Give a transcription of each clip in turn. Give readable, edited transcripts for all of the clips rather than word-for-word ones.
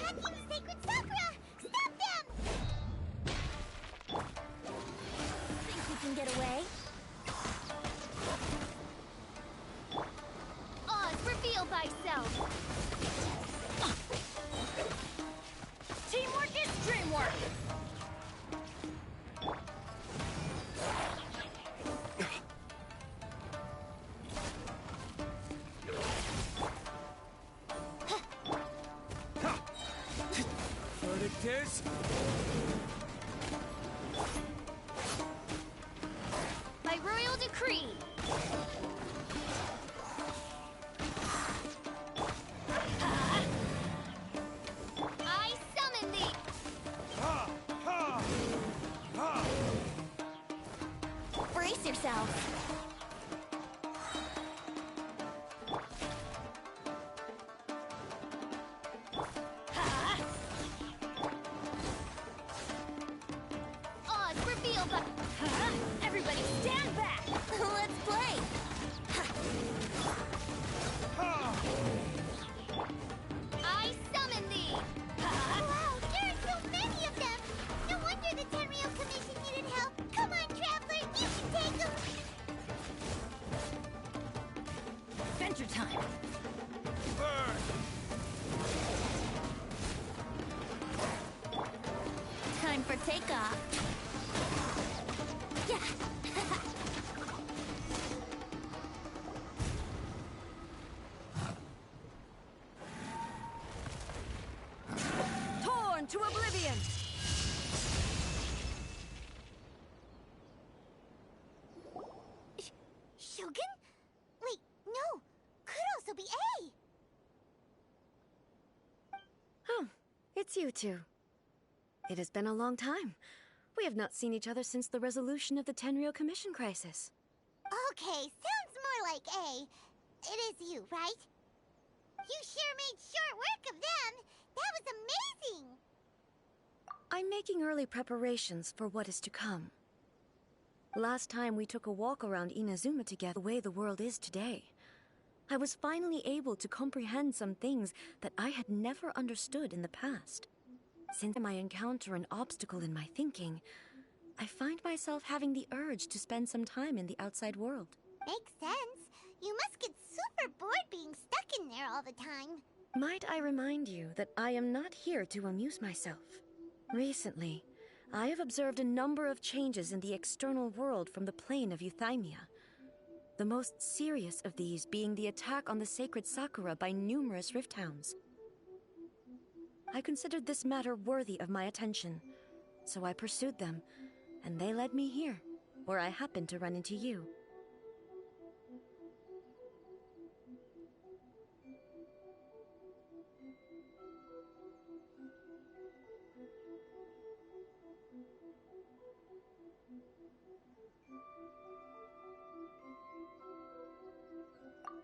attacking the sacred sakura! Stop them! Think we can get away? Oz, reveal thyself! Teamwork is dreamwork! This? By royal decree! I summon thee! Brace yourself! Everybody stand back! Let's play! I summon thee! Wow, there are so many of them! No wonder the Tenryou Commission needed help! Come on, Traveler, you can take them! Adventure time! Time for takeoff! Torn to oblivion! Shogun? Wait, no! Could also be A! Oh, it's you two. It has been a long time. We have not seen each other since the resolution of the Tenryou Commission crisis. Okay, sounds more like A. It is you, right? You sure made short work of them! That was amazing! I'm making early preparations for what is to come. Last time we took a walk around Inazuma together, the way the world is today, I was finally able to comprehend some things that I had never understood in the past. Since I encounter an obstacle in my thinking, I find myself having the urge to spend some time in the outside world. Makes sense. You must get super bored being stuck in there all the time. Might I remind you that I am not here to amuse myself. Recently, I have observed a number of changes in the external world from the plane of Euthymia. The most serious of these being the attack on the sacred Sakura by numerous rift hounds. I considered this matter worthy of my attention, so I pursued them, and they led me here, where I happened to run into you.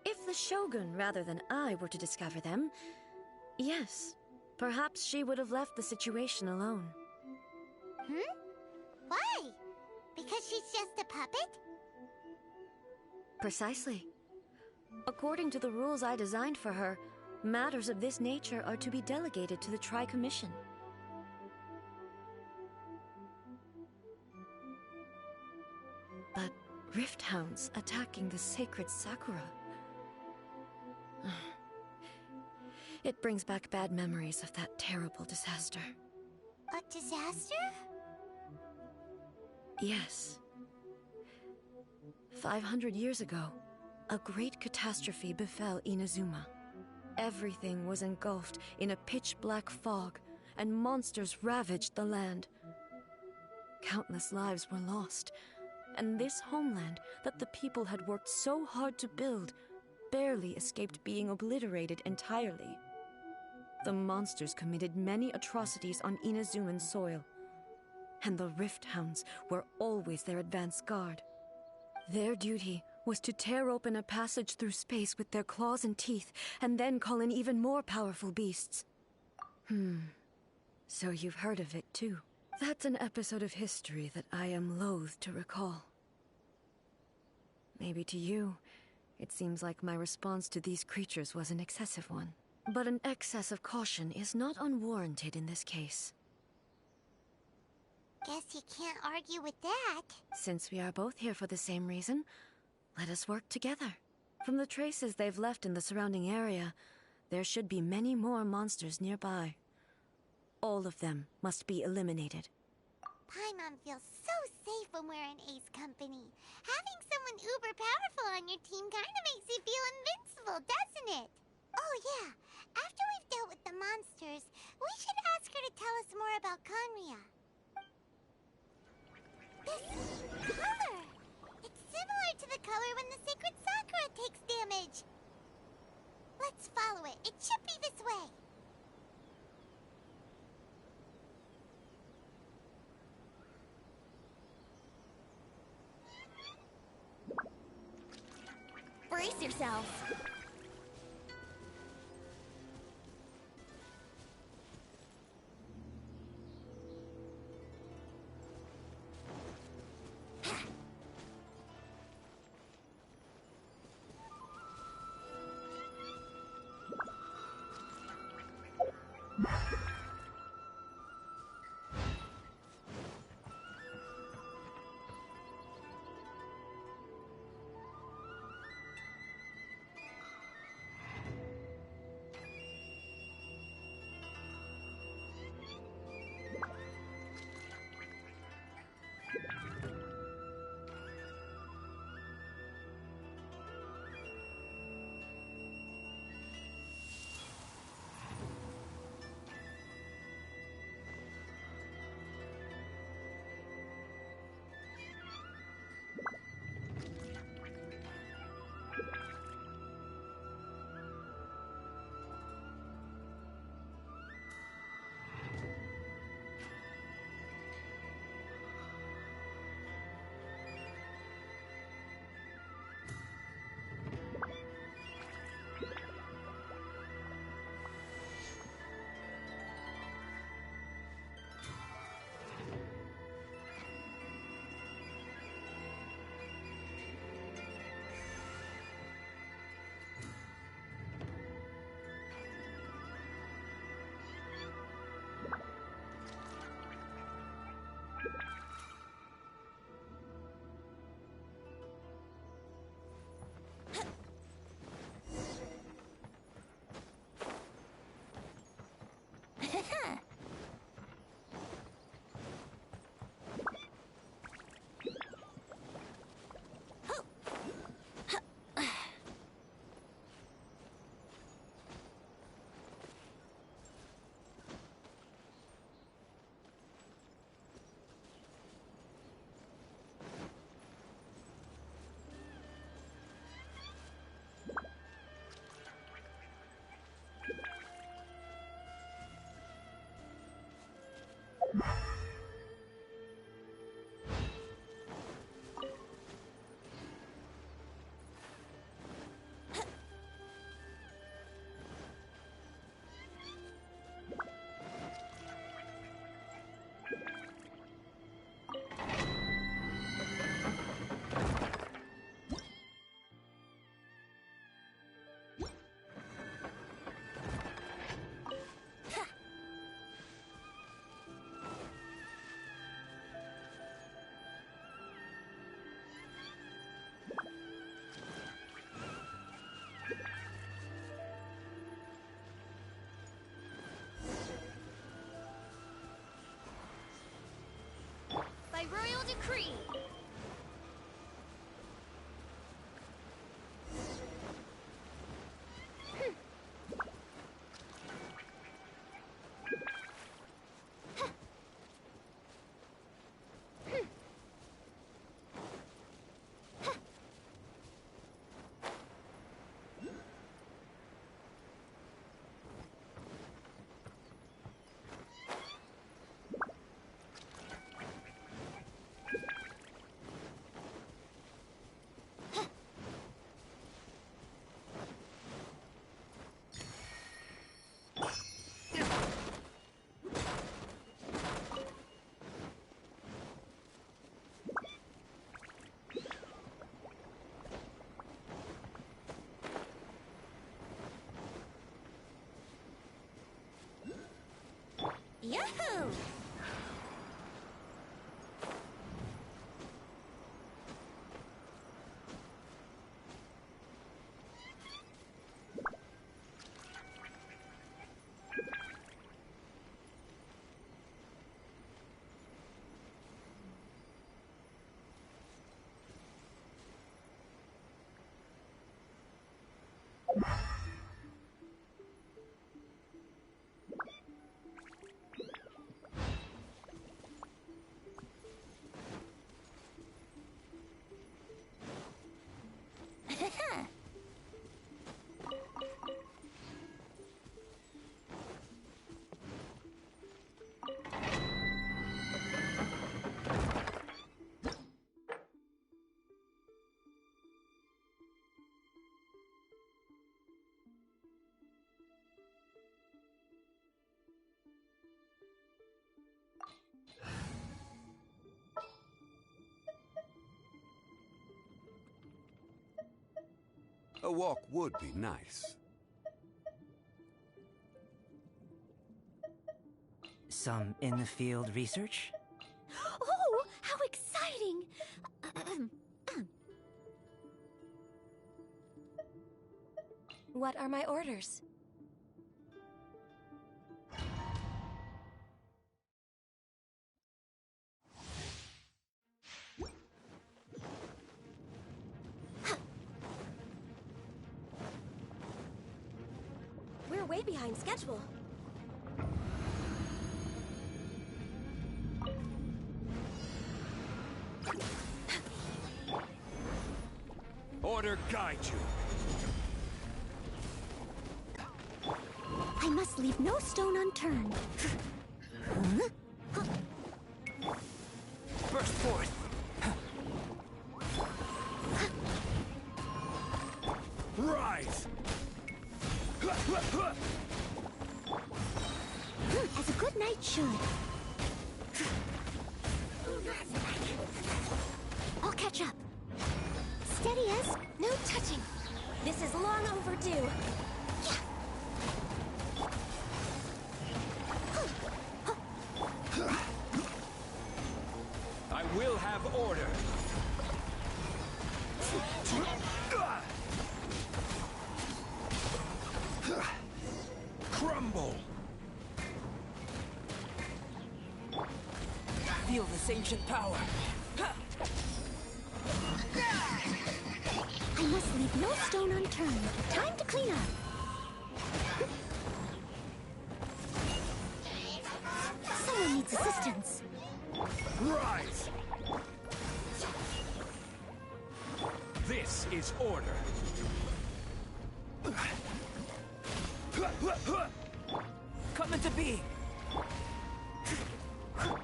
If the Shogun rather than I were to discover them, yes, perhaps she would have left the situation alone. Why? Because she's just a puppet? Precisely. According to the rules I designed for her, matters of this nature are to be delegated to the Tri-Commission. But rift hounds attacking the sacred Sakura... It brings back bad memories of that terrible disaster. A disaster? Yes. 500 years ago, a great catastrophe befell Inazuma. Everything was engulfed in a pitch-black fog, and monsters ravaged the land. Countless lives were lost, and this homeland that the people had worked so hard to build barely escaped being obliterated entirely. The monsters committed many atrocities on Inazuman soil, and the Rift Hounds were always their advance guard. Their duty was to tear open a passage through space with their claws and teeth, and then call in even more powerful beasts. So you've heard of it too. That's an episode of history that I am loath to recall. Maybe to you, it seems like my response to these creatures was an excessive one. But an excess of caution is not unwarranted in this case. Guess you can't argue with that. Since we are both here for the same reason, let us work together. From the traces they've left in the surrounding area, there should be many more monsters nearby. All of them must be eliminated. Paimon feels so safe when we're in Ace Company. Having someone uber powerful on your team kinda makes you feel invincible, doesn't it? Oh yeah, after we've dealt with the monsters, we should ask her to tell us more about Conria. This color! It's similar to the color when the sacred Sakura takes damage. Let's follow it. It should be this way. Brace yourselves. By royal decree. A walk would be nice. Some in-the-field research? Oh, how exciting! What are my orders? We're way behind schedule. Order guide you. I must leave no stone unturned. Burst forth! Rise! As a good knight should. I'll catch up. Steady as no touching. This is long overdue. I will have order. Crumble! Feel this ancient power! I must leave no stone unturned. Time to clean up. Someone needs assistance. Rise! This is order. Come into being!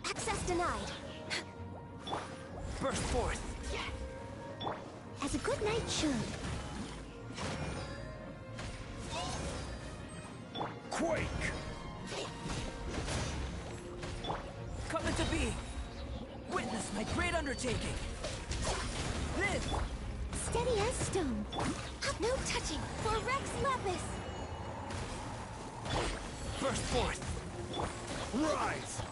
Access denied. Burst forth! As a good knight should. Quake! Come into being! Witness my great undertaking! Live! Steady as stone. No touching for Rex Lapis. Burst forth! Rise!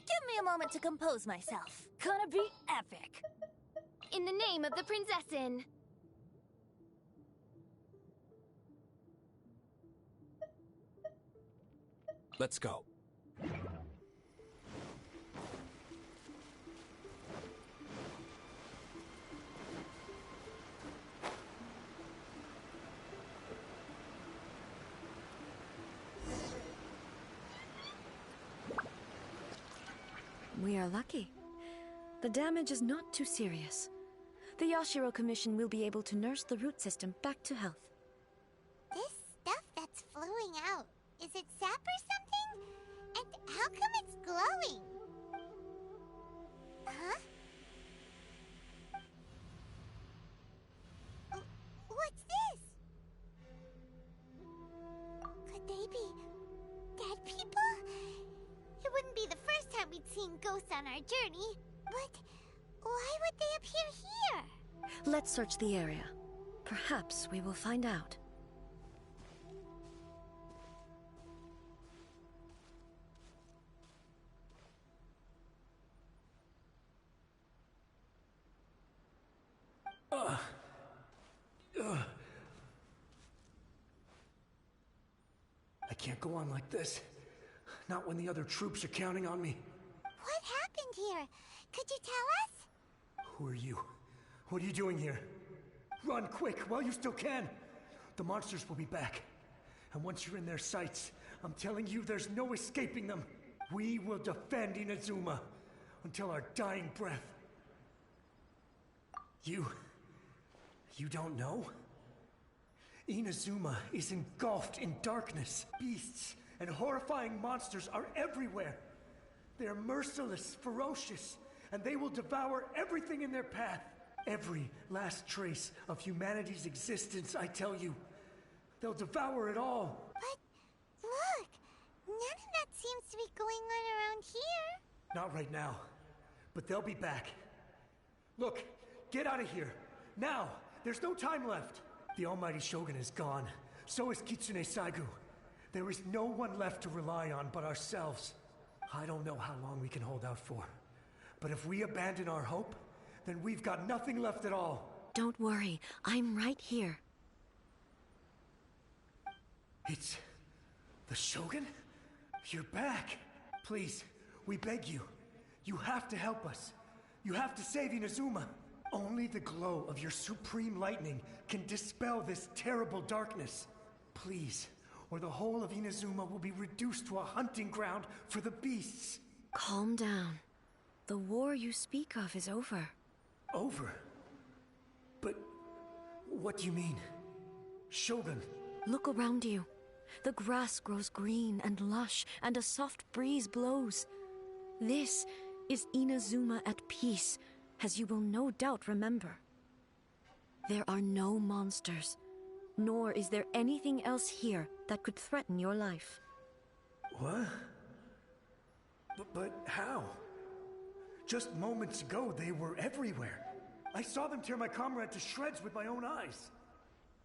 Give me a moment to compose myself. Gonna be epic. In the name of the Prinzessin. Let's go. We are lucky. The damage is not too serious. The Yashiro Commission will be able to nurse the root system back to health. This stuff that's flowing out, is it sap or something? And how come it's glowing? Huh? What's this? Could they be dead people? It wouldn't be the first time we'd seen ghosts on our journey, but why would they appear here? Let's search the area. Perhaps we will find out. I can't go on like this. Not when the other troops are counting on me. What happened here? Could you tell us? Who are you? What are you doing here? Run quick while you still can. The monsters will be back. And once you're in their sights, I'm telling you there's no escaping them. We will defend Inazuma until our dying breath. You don't know? Inazuma is engulfed in darkness. Beasts and horrifying monsters are everywhere. They are merciless, ferocious, and they will devour everything in their path. Every last trace of humanity's existence, I tell you. They'll devour it all. But look, none of that seems to be going on around here. Not right now, but they'll be back. Look, get out of here. Now! There's no time left. The almighty Shogun is gone. So is Kitsune Saigu. There is no one left to rely on but ourselves. I don't know how long we can hold out for. But if we abandon our hope, then we've got nothing left at all. Don't worry, I'm right here. It's... the Shogun? You're back. Please, we beg you. You have to help us. You have to save Inazuma. Only the glow of your supreme lightning can dispel this terrible darkness. Please, or the whole of Inazuma will be reduced to a hunting ground for the beasts. Calm down. The war you speak of is over. Over? But what do you mean? Shogun? Look around you. The grass grows green and lush, and a soft breeze blows. This is Inazuma at peace, as you will no doubt remember. There are no monsters, nor is there anything else here that could threaten your life. What? But how? Just moments ago, they were everywhere. I saw them tear my comrade to shreds with my own eyes.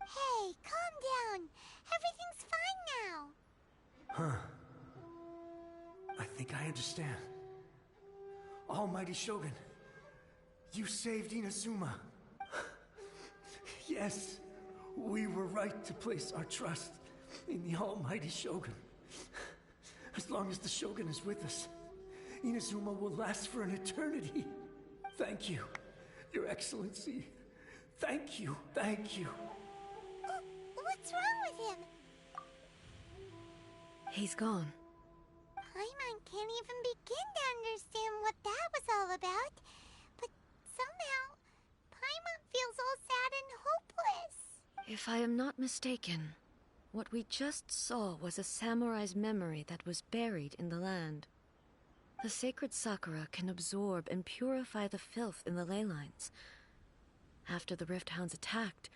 Hey, calm down. Everything's fine now. I think I understand. Almighty Shogun, you saved Inazuma. Yes, we were right to place our trust in the Almighty Shogun. As long as the Shogun is with us, Inazuma will last for an eternity. Thank you, Your Excellency. Thank you, thank you. What's wrong with him? He's gone. Paimon can't even begin to understand what that was all about. But somehow, Paimon feels all sad and hopeless. If I am not mistaken, what we just saw was a samurai's memory that was buried in the land. The sacred sakura can absorb and purify the filth in the ley lines. After the Rift Hounds attacked,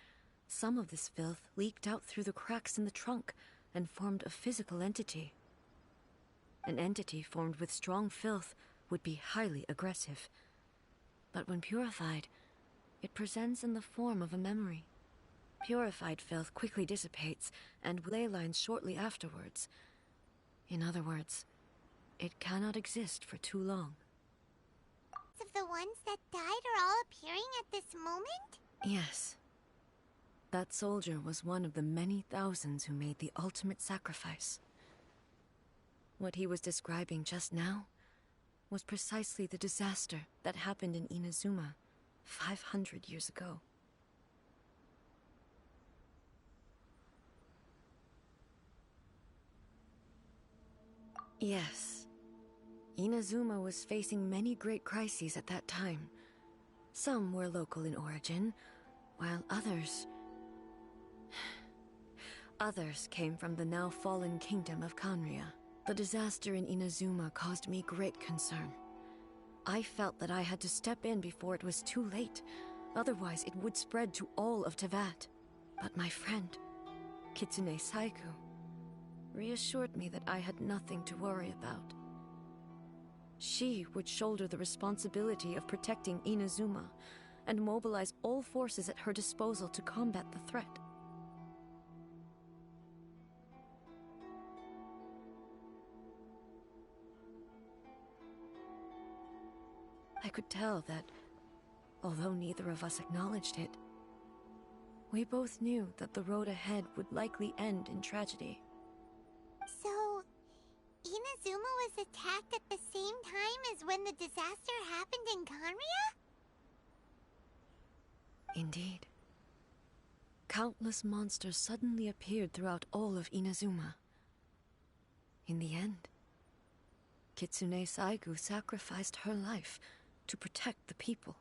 some of this filth leaked out through the cracks in the trunk and formed a physical entity. An entity formed with strong filth would be highly aggressive. But when purified, it presents in the form of a memory. Purified filth quickly dissipates, and ley lines shortly afterwards. In other words, it cannot exist for too long. Of the ones that died are all appearing at this moment? Yes. That soldier was one of the many thousands who made the ultimate sacrifice. What he was describing just now was precisely the disaster that happened in Inazuma 500 years ago. Yes. Inazuma was facing many great crises at that time. Some were local in origin, while others came from the now fallen kingdom of Kanria. The disaster in Inazuma caused me great concern. I felt that I had to step in before it was too late, otherwise it would spread to all of Teyvat. But my friend, Kitsune Saigu, reassured me that I had nothing to worry about. She would shoulder the responsibility of protecting Inazuma and mobilize all forces at her disposal to combat the threat. I could tell that, although neither of us acknowledged it, we both knew that the road ahead would likely end in tragedy. So, Inazuma was attacked at the same time as when the disaster happened in Kanria? Indeed. Countless monsters suddenly appeared throughout all of Inazuma. In the end, Kitsune Saigu sacrificed her life to protect the people.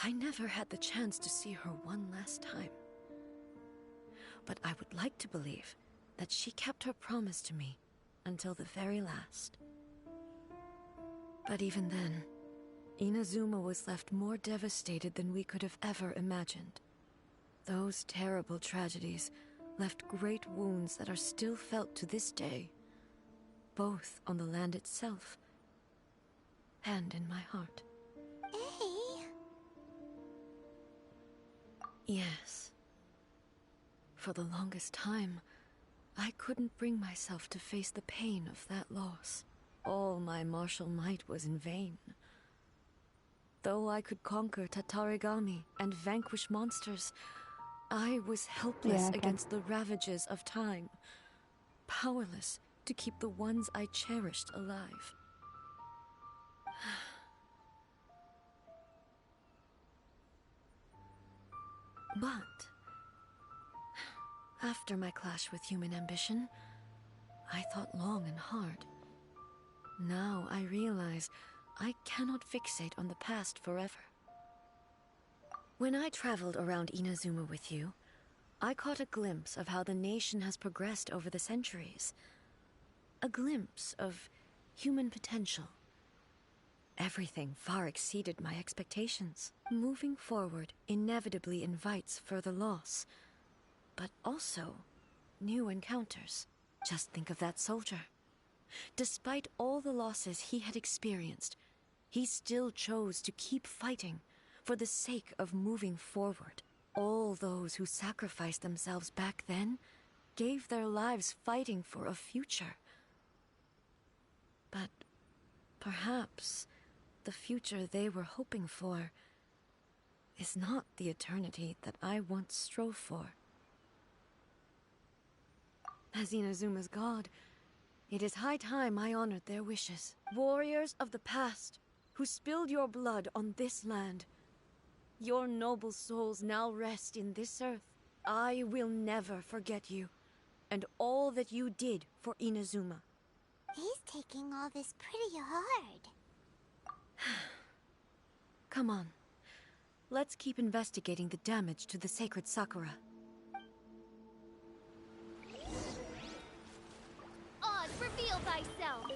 I never had the chance to see her one last time. But I would like to believe that she kept her promise to me until the very last. But even then, Inazuma was left more devastated than we could have ever imagined. Those terrible tragedies left great wounds that are still felt to this day, both on the land itself and in my heart. Hey. Yes. For the longest time, I couldn't bring myself to face the pain of that loss. All my martial might was in vain. Though I could conquer Tatarigami and vanquish monsters, I was helpless against the ravages of time, powerless to keep the ones I cherished alive. But after my clash with human ambition, I thought long and hard. Now I realize I cannot fixate on the past forever. When I traveled around Inazuma with you, I caught a glimpse of how the nation has progressed over the centuries. A glimpse of human potential. Everything far exceeded my expectations. Moving forward inevitably invites further loss, but also new encounters. Just think of that soldier. Despite all the losses he had experienced, he still chose to keep fighting for the sake of moving forward. All those who sacrificed themselves back then gave their lives fighting for a future. But perhaps the future they were hoping for is not the eternity that I once strove for. As Inazuma's god, it is high time I honored their wishes. Warriors of the past, who spilled your blood on this land, your noble souls now rest in this earth. I will never forget you, and all that you did for Inazuma. He's taking all this pretty hard. Come on. Let's keep investigating the damage to the sacred Sakura. Oz, reveal thyself!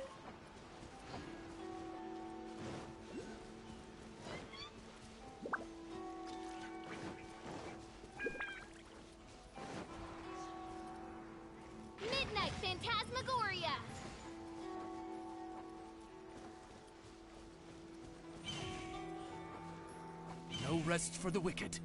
Midnight Phantasmagoria! No rest for the wicked.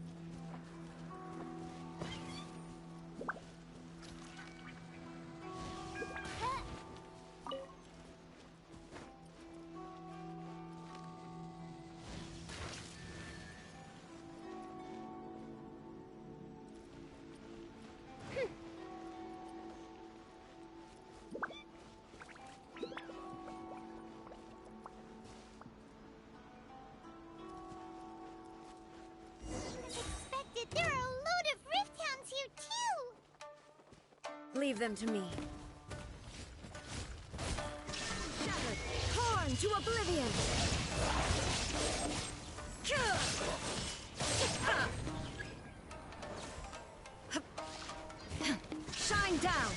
There are a load of Rift Hounds here, too! Leave them to me. Shattered! Torn to oblivion! Shine down!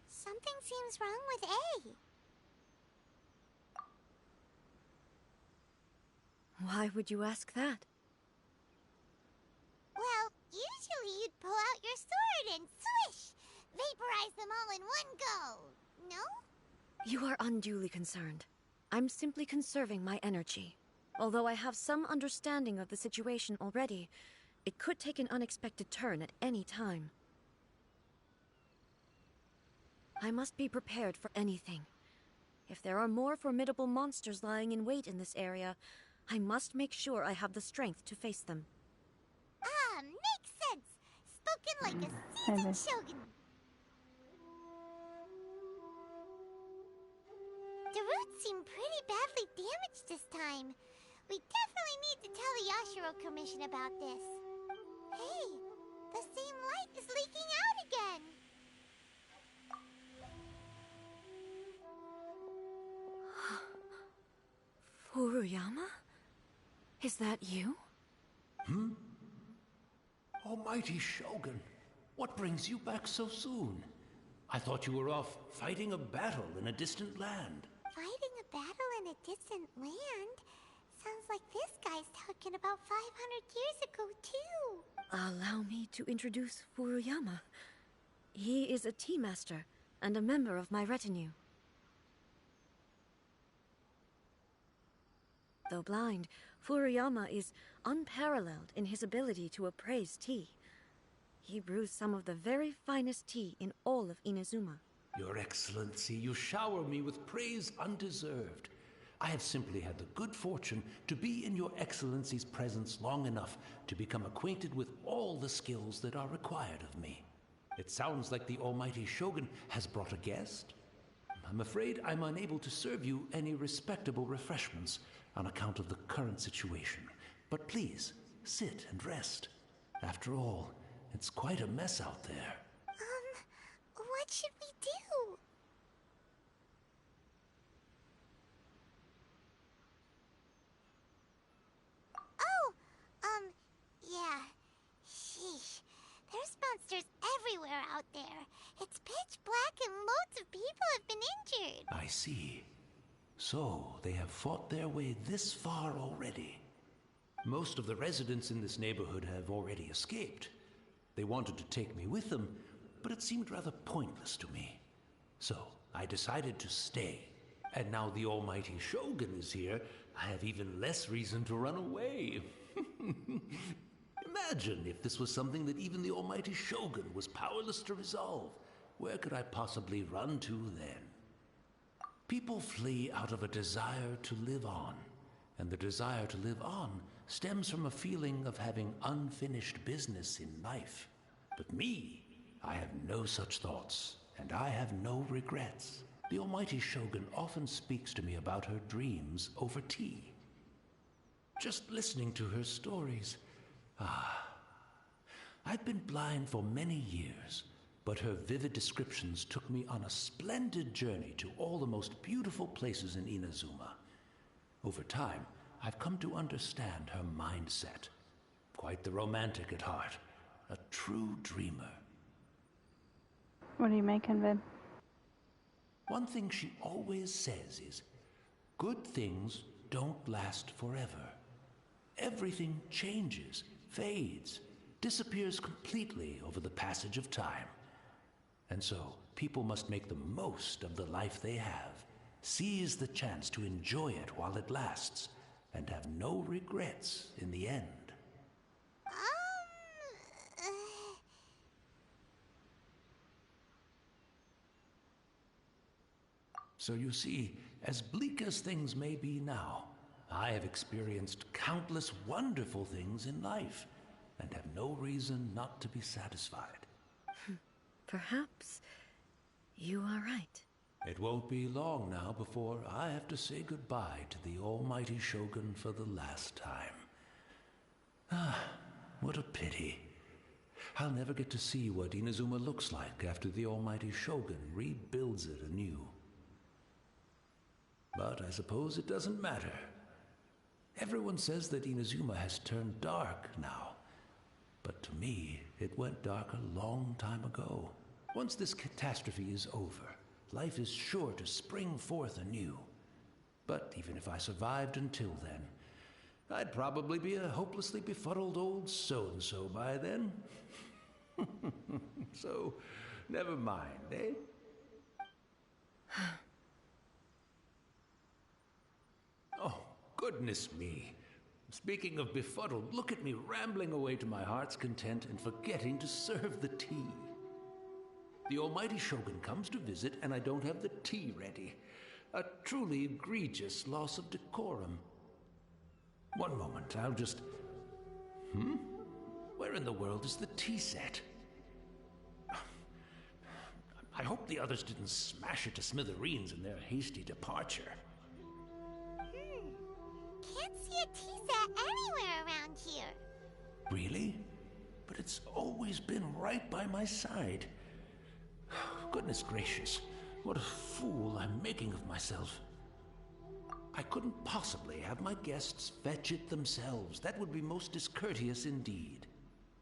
Something seems wrong with A. Why would you ask that? Well, usually you'd pull out your sword and swish! Vaporize them all in one go, no? You are unduly concerned. I'm simply conserving my energy. Although I have some understanding of the situation already, It could take an unexpected turn at any time. I must be prepared for anything. If there are more formidable monsters lying in wait in this area, I must make sure I have the strength to face them. Ah, makes sense. Spoken like a seasoned shogun. The roots seem pretty badly damaged this time. We definitely need to tell the Yashiro Commission about this. Hey, the same light is leaking out again. Furuyama? Is that you? Almighty Shogun, what brings you back so soon? I thought you were off fighting a battle in a distant land. Fighting a battle in a distant land? Sounds like this guy's talking about 500 years ago, too. Allow me to introduce Furuyama. He is a tea master and a member of my retinue. Though blind, Furuyama is unparalleled in his ability to appraise tea. He brews some of the very finest tea in all of Inazuma. Your Excellency, you shower me with praise undeserved. I have simply had the good fortune to be in Your Excellency's presence long enough to become acquainted with all the skills that are required of me. It sounds like the Almighty Shogun has brought a guest. I'm afraid I'm unable to serve you any respectable refreshments on account of the current situation. But please, sit and rest. After all, it's quite a mess out there. What should we do? Yeah. Sheesh. There's monsters everywhere out there. It's pitch black and loads of people have been injured. I see. So, they have fought their way this far already. Most of the residents in this neighborhood have already escaped. They wanted to take me with them, but it seemed rather pointless to me. So, I decided to stay. And now the Almighty Shogun is here, I have even less reason to run away. Imagine if this was something that even the Almighty Shogun was powerless to resolve. Where could I possibly run to then? People flee out of a desire to live on, and the desire to live on stems from a feeling of having unfinished business in life. But me, I have no such thoughts, and I have no regrets. The Almighty Shogun often speaks to me about her dreams over tea. Just listening to her stories, I've been blind for many years, but her vivid descriptions took me on a splendid journey to all the most beautiful places in Inazuma. Over time, I've come to understand her mindset. Quite the romantic at heart, a true dreamer. What are you making, babe? One thing she always says is, good things don't last forever. Everything changes, fades, disappears completely over the passage of time. And so, people must make the most of the life they have, seize the chance to enjoy it while it lasts, and have no regrets in the end. So you see, as bleak as things may be now, I have experienced countless wonderful things in life, and have no reason not to be satisfied. Perhaps you are right. It won't be long now before I have to say goodbye to the Almighty Shogun for the last time. What a pity. I'll never get to see what Inazuma looks like after the Almighty Shogun rebuilds it anew. But I suppose it doesn't matter. Everyone says that Inazuma has turned dark now. But to me, it went dark a long time ago. Once this catastrophe is over, life is sure to spring forth anew. But even if I survived until then, I'd probably be a hopelessly befuddled old so-and-so by then. So, never mind, eh? Oh, goodness me. Speaking of befuddled, look at me rambling away to my heart's content and forgetting to serve the tea. The almighty Shogun comes to visit and I don't have the tea ready. A truly egregious loss of decorum. One moment, I'll just... Where in the world is the tea set? I hope the others didn't smash it to smithereens in their hasty departure. Can't see a tea set anywhere around here. Really? But it's always been right by my side. Goodness gracious, what a fool I'm making of myself. I couldn't possibly have my guests fetch it themselves. That would be most discourteous indeed.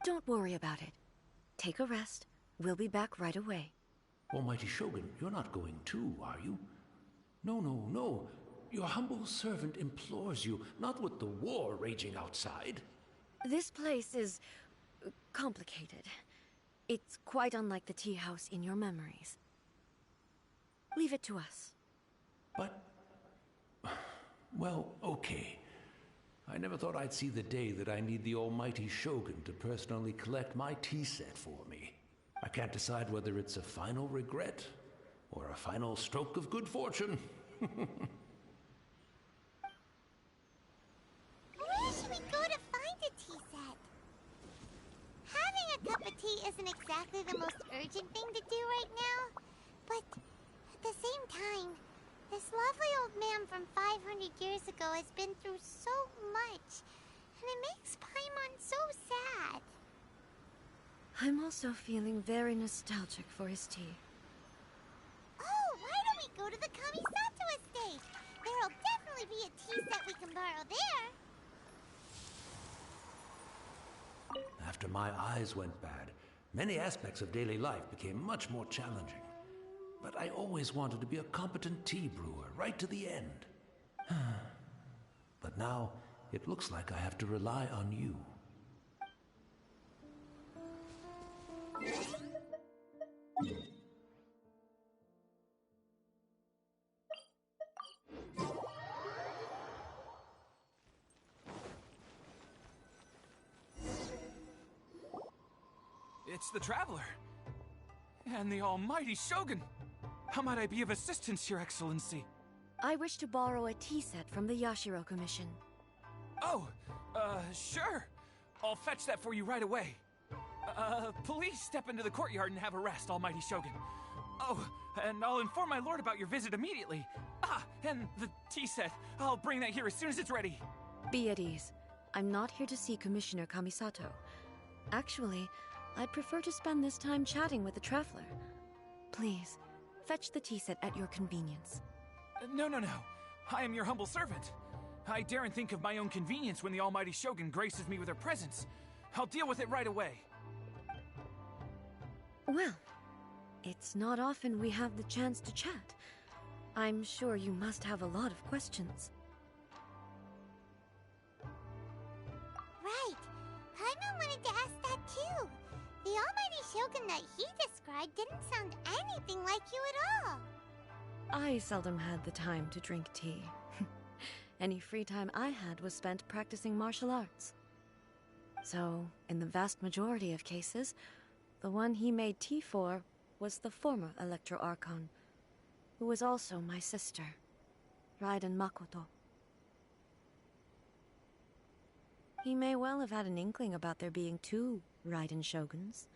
Don't worry about it. Take a rest. We'll be back right away. Almighty Shogun, you're not going too, are you? No, no, no. Your humble servant implores you, not with the war raging outside. This place is complicated. It's quite unlike the tea house in your memories. Leave it to us. But... well, okay. I never thought I'd see the day that I need the almighty Shogun to personally collect my tea set for me. I can't decide whether it's a final regret or a final stroke of good fortune. Where should we go to find a tea set? Having a cup of tea isn't exactly the most urgent thing to do right now, but at the same time, this lovely old man from 500 years ago has been through so much, and it makes Paimon so sad. I'm also feeling very nostalgic for his tea. Oh, why don't we go to the Kamisato estate? There'll definitely be a tea set we can borrow there. After my eyes went bad, many aspects of daily life became much more challenging. But I always wanted to be a competent tea brewer, right to the end. But now, it looks like I have to rely on you. It's the Traveler. And the almighty Shogun. How might I be of assistance, Your Excellency? I wish to borrow a tea set from the Yashiro Commission. Oh, sure. I'll fetch that for you right away. Please step into the courtyard and have a rest, almighty Shogun. Oh, and I'll inform my lord about your visit immediately. Ah, and the tea set. I'll bring that here as soon as it's ready. Be at ease. I'm not here to see Commissioner Kamisato. Actually, I'd prefer to spend this time chatting with the Traveler. Please, fetch the tea set at your convenience. No. I am your humble servant. I daren't think of my own convenience when the almighty Shogun graces me with her presence. I'll deal with it right away. Well, it's not often we have the chance to chat. I'm sure you must have a lot of questions. Right. Paimon wanted to ask that too. The almighty Shogun that he described didn't sound anything like you at all. I seldom had the time to drink tea. Any free time I had was spent practicing martial arts. So, in the vast majority of cases, the one he made tea for was the former Electro Archon, who was also my sister, Raiden Makoto. He may well have had an inkling about there being two Raiden Shoguns,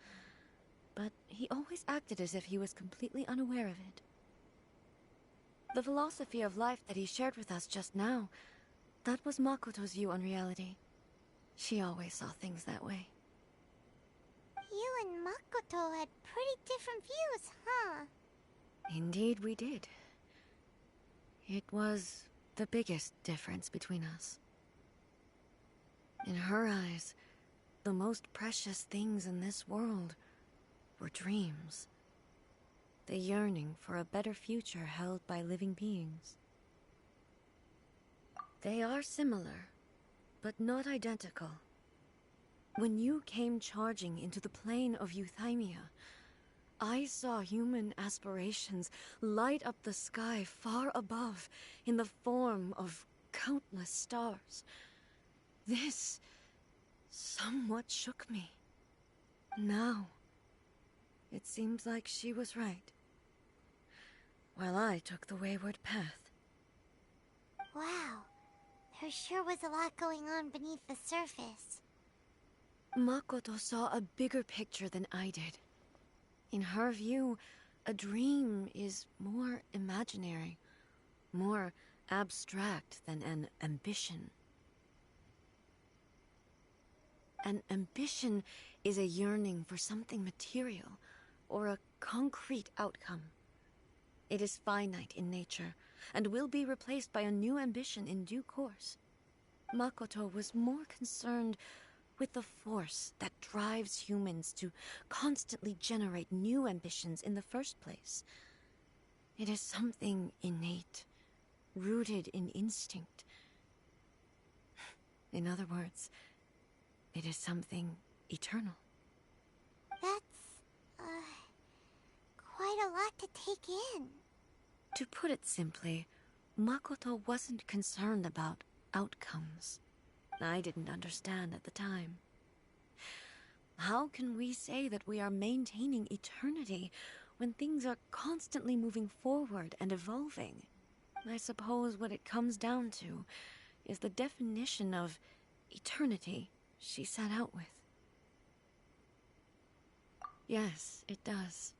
but he always acted as if he was completely unaware of it. The philosophy of life that he shared with us just now, that was Makoto's view on reality. She always saw things that way. You and Makoto had pretty different views, huh? Indeed we did. It was the biggest difference between us. In her eyes, the most precious things in this world were dreams. The yearning for a better future held by living beings. They are similar, but not identical. When you came charging into the plane of Euthymia, I saw human aspirations light up the sky far above in the form of countless stars. This somewhat shook me. Now, it seems like she was right, while I took the wayward path. Wow. There sure was a lot going on beneath the surface. Makoto saw a bigger picture than I did. In her view, a dream is more imaginary, more abstract than an ambition. An ambition is a yearning for something material, or a concrete outcome. It is finite in nature, and will be replaced by a new ambition in due course. Makoto was more concerned with the force that drives humans to constantly generate new ambitions in the first place. It is something innate, rooted in instinct. In other words, it is something eternal. That's, quite a lot to take in. To put it simply, Makoto wasn't concerned about outcomes. I didn't understand at the time. How can we say that we are maintaining eternity when things are constantly moving forward and evolving? I suppose what it comes down to is the definition of eternity she set out with. Yes, it does.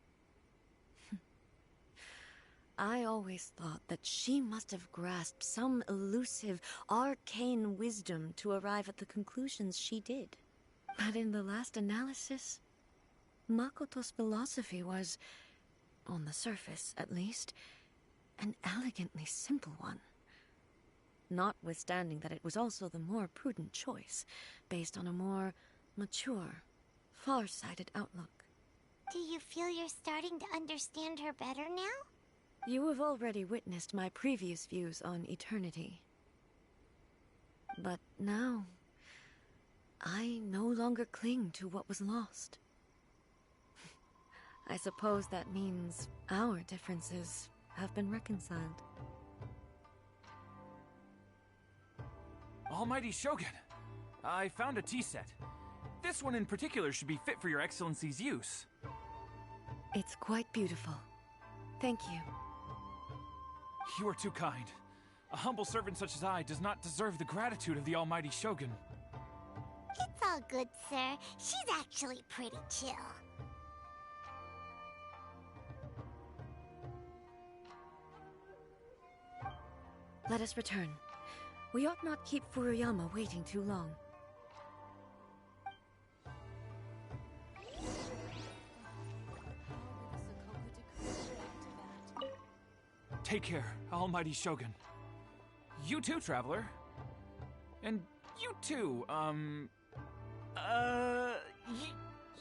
I always thought that she must have grasped some elusive, arcane wisdom to arrive at the conclusions she did. But in the last analysis, Makoto's philosophy was, on the surface at least, an elegantly simple one. Notwithstanding that it was also the more prudent choice, based on a more mature, far-sighted outlook. Do you feel you're starting to understand her better now? You have already witnessed my previous views on eternity. But now, I no longer cling to what was lost. I suppose that means our differences have been reconciled. Almighty Shogun, I found a tea set. This one in particular should be fit for your Excellency's use. It's quite beautiful. Thank you. You are too kind. A humble servant such as I does not deserve the gratitude of the Almighty Shogun. It's all good, sir. She's actually pretty chill. Let us return. We ought not keep Furuyama waiting too long. Take care, Almighty Shogun. You too, traveler. And you too,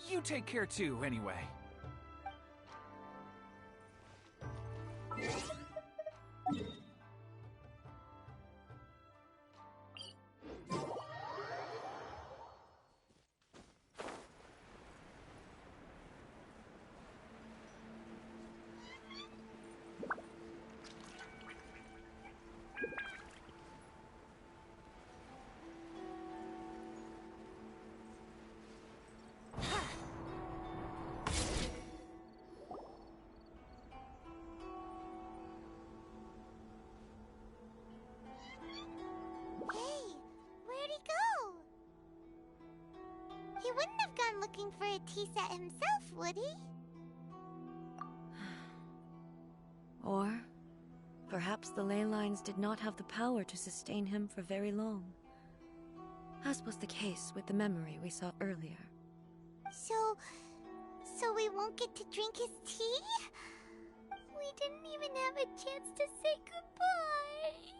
you take care too, anyway. He wouldn't have gone looking for a tea set himself, would he? Or perhaps the ley lines did not have the power to sustain him for very long, as was the case with the memory we saw earlier. So we won't get to drink his tea? We didn't even have a chance to say goodbye.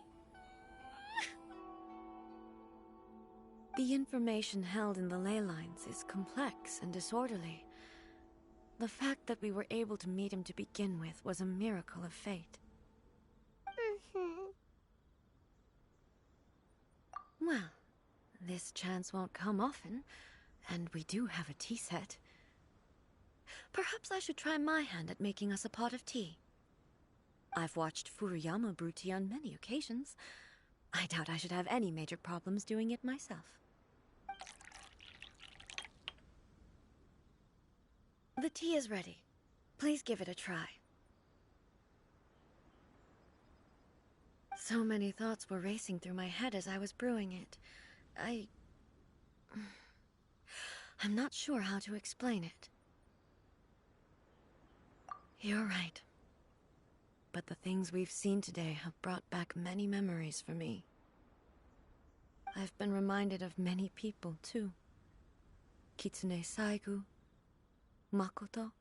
The information held in the ley lines is complex and disorderly. The fact that we were able to meet him to begin with was a miracle of fate. Well, this chance won't come often, and we do have a tea set. Perhaps I should try my hand at making us a pot of tea. I've watched Furuyama brew tea on many occasions, I doubt I should have any major problems doing it myself. The tea is ready. Please give it a try. So many thoughts were racing through my head as I was brewing it. I'm not sure how to explain it. You're right. But the things we've seen today have brought back many memories for me. I've been reminded of many people, too. Kitsune Saigu, Makoto,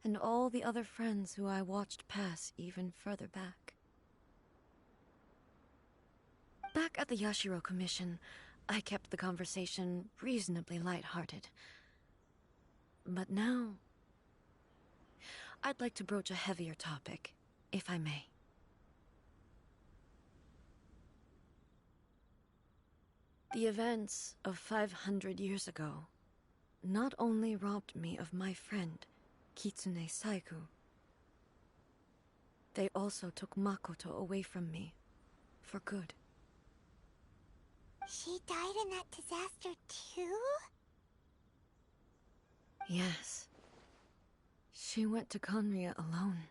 and all the other friends who I watched pass even further back. Back at the Yashiro Commission, I kept the conversation reasonably lighthearted. But now, I'd like to broach a heavier topic, if I may. The events of 500 years ago not only robbed me of my friend, Kitsune Saigu, they also took Makoto away from me, for good. She died in that disaster too? Yes. She went to Conria alone,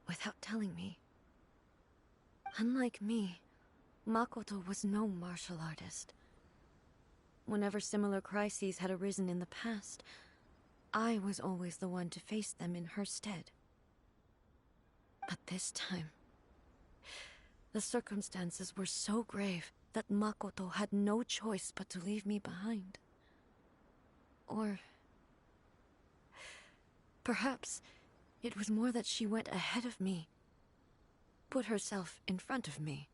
without telling me. Unlike me, Makoto was no martial artist. Whenever similar crises had arisen in the past, I was always the one to face them in her stead. But this time, the circumstances were so grave that Makoto had no choice but to leave me behind. Or perhaps it was more that she went ahead of me, put herself in front of me,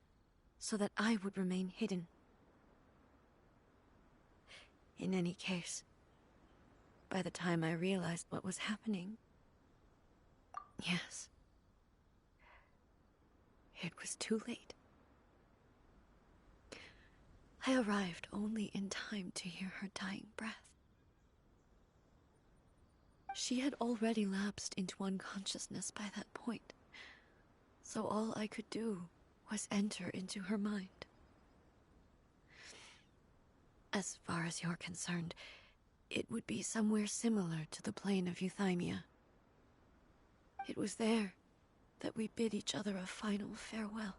so that I would remain hidden. In any case, by the time I realized what was happening, yes, it was too late. I arrived only in time to hear her dying breath. She had already lapsed into unconsciousness by that point, so all I could do was enter into her mind. As far as you're concerned, it would be somewhere similar to the plane of Euthymia. It was there that we bid each other a final farewell.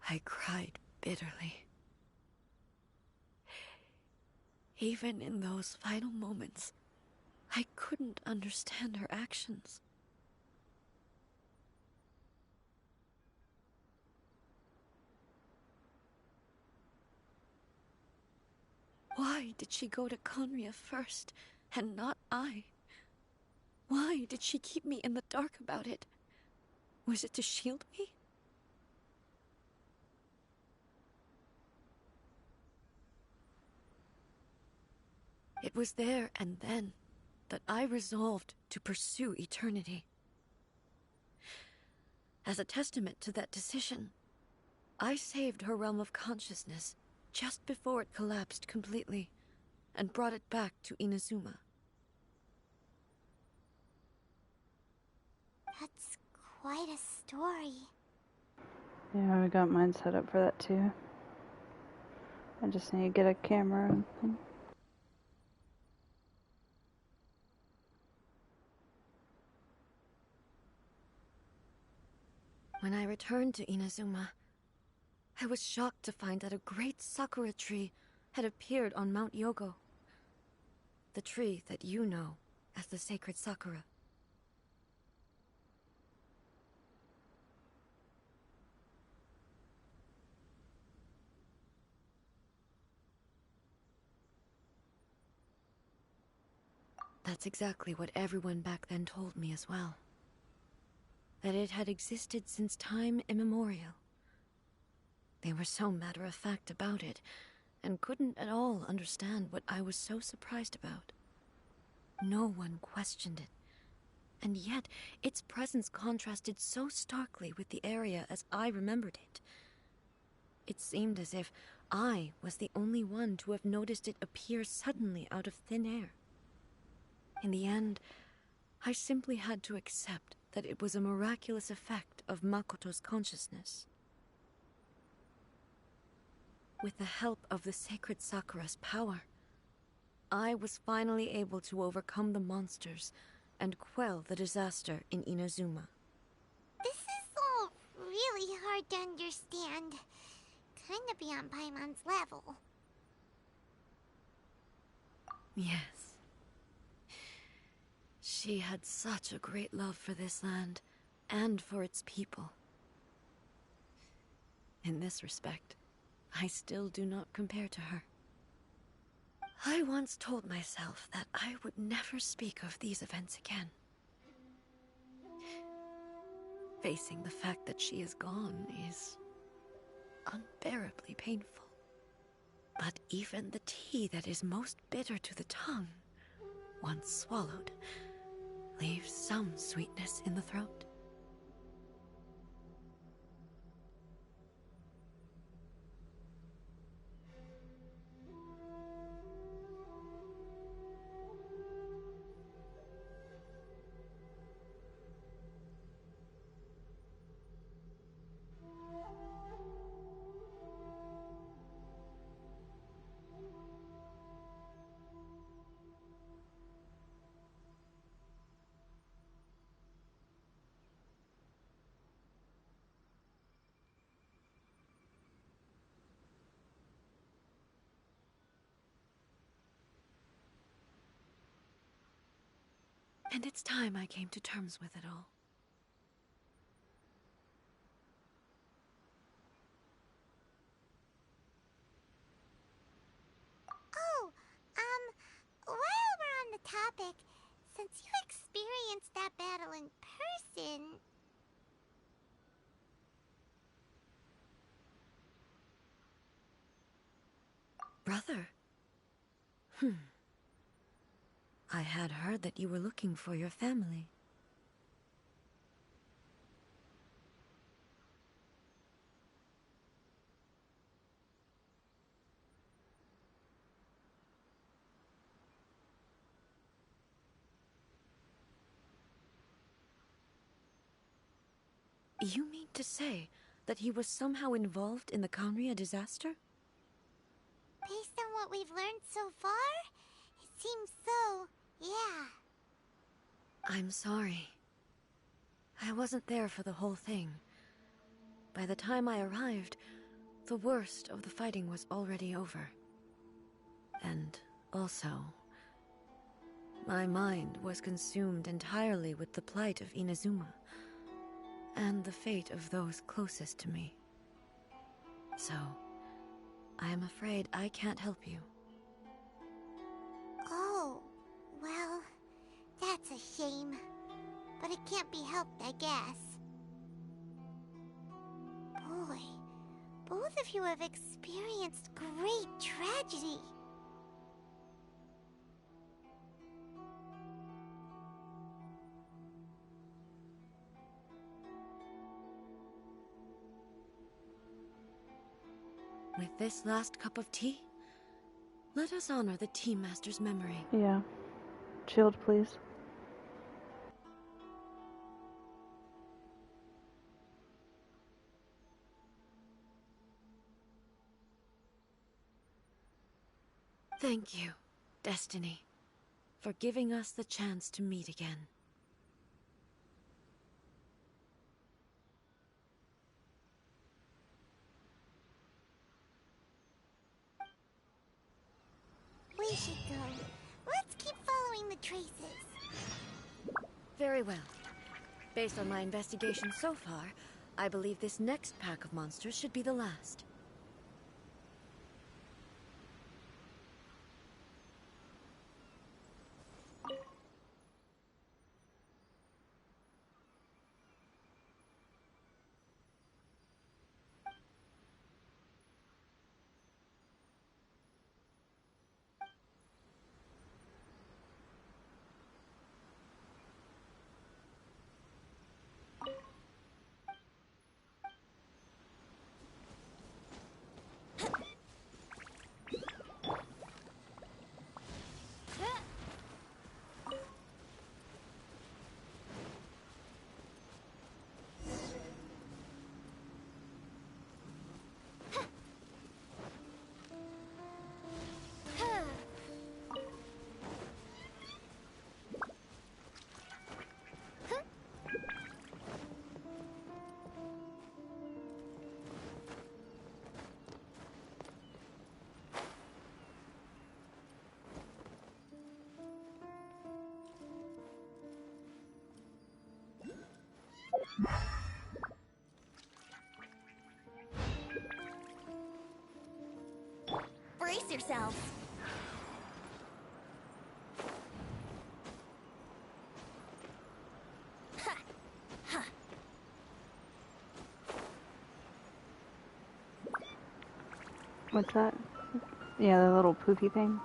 I cried bitterly. Even in those final moments, I couldn't understand her actions. Why did she go to Conria first, and not I? Why did she keep me in the dark about it? Was it to shield me? It was there and then that I resolved to pursue eternity. As a testament to that decision, I saved her realm of consciousness just before it collapsed completely, and brought it back to Inazuma. That's quite a story. Yeah, we got mine set up for that too. I just need to get a camera and thing. When I returned to Inazuma, I was shocked to find that a great sakura tree had appeared on Mount Yogo. The tree that you know as the sacred sakura. That's exactly what everyone back then told me as well. That it had existed since time immemorial. They were so matter-of-fact about it, and couldn't at all understand what I was so surprised about. No one questioned it, and yet its presence contrasted so starkly with the area as I remembered it. It seemed as if I was the only one to have noticed it appear suddenly out of thin air. In the end, I simply had to accept that it was a miraculous effect of Makoto's consciousness. With the help of the sacred Sakura's power, I was finally able to overcome the monsters and quell the disaster in Inazuma. This is all really hard to understand. Kinda beyond Paimon's level. Yes. She had such a great love for this land, and for its people. In this respect, I still do not compare to her. I once told myself that I would never speak of these events again. Facing the fact that she is gone is unbearably painful. But even the tea that is most bitter to the tongue, once swallowed, leaves some sweetness in the throat. And it's time I came to terms with it all. Oh, while we're on the topic, since you experienced that battle in person... Brother? I had heard that you were looking for your family. You mean to say that he was somehow involved in the Kanria disaster? Based on what we've learned so far, it seems so, yeah. I'm sorry. I wasn't there for the whole thing. By the time I arrived, the worst of the fighting was already over. And also, my mind was consumed entirely with the plight of Inazuma, and the fate of those closest to me. So, I am afraid I can't help you. Oh, well, that's a shame. But it can't be helped, I guess. Boy, both of you have experienced great tragedy. With this last cup of tea, let us honor the Team Master's memory. Yeah. Chilled, please. Thank you, Destiny, for giving us the chance to meet again. We should go. Let's keep following the traces. Very well. Based on my investigation so far, I believe this next pack of monsters should be the last. brace yourselves. What's that? Yeah, the little poofy thing.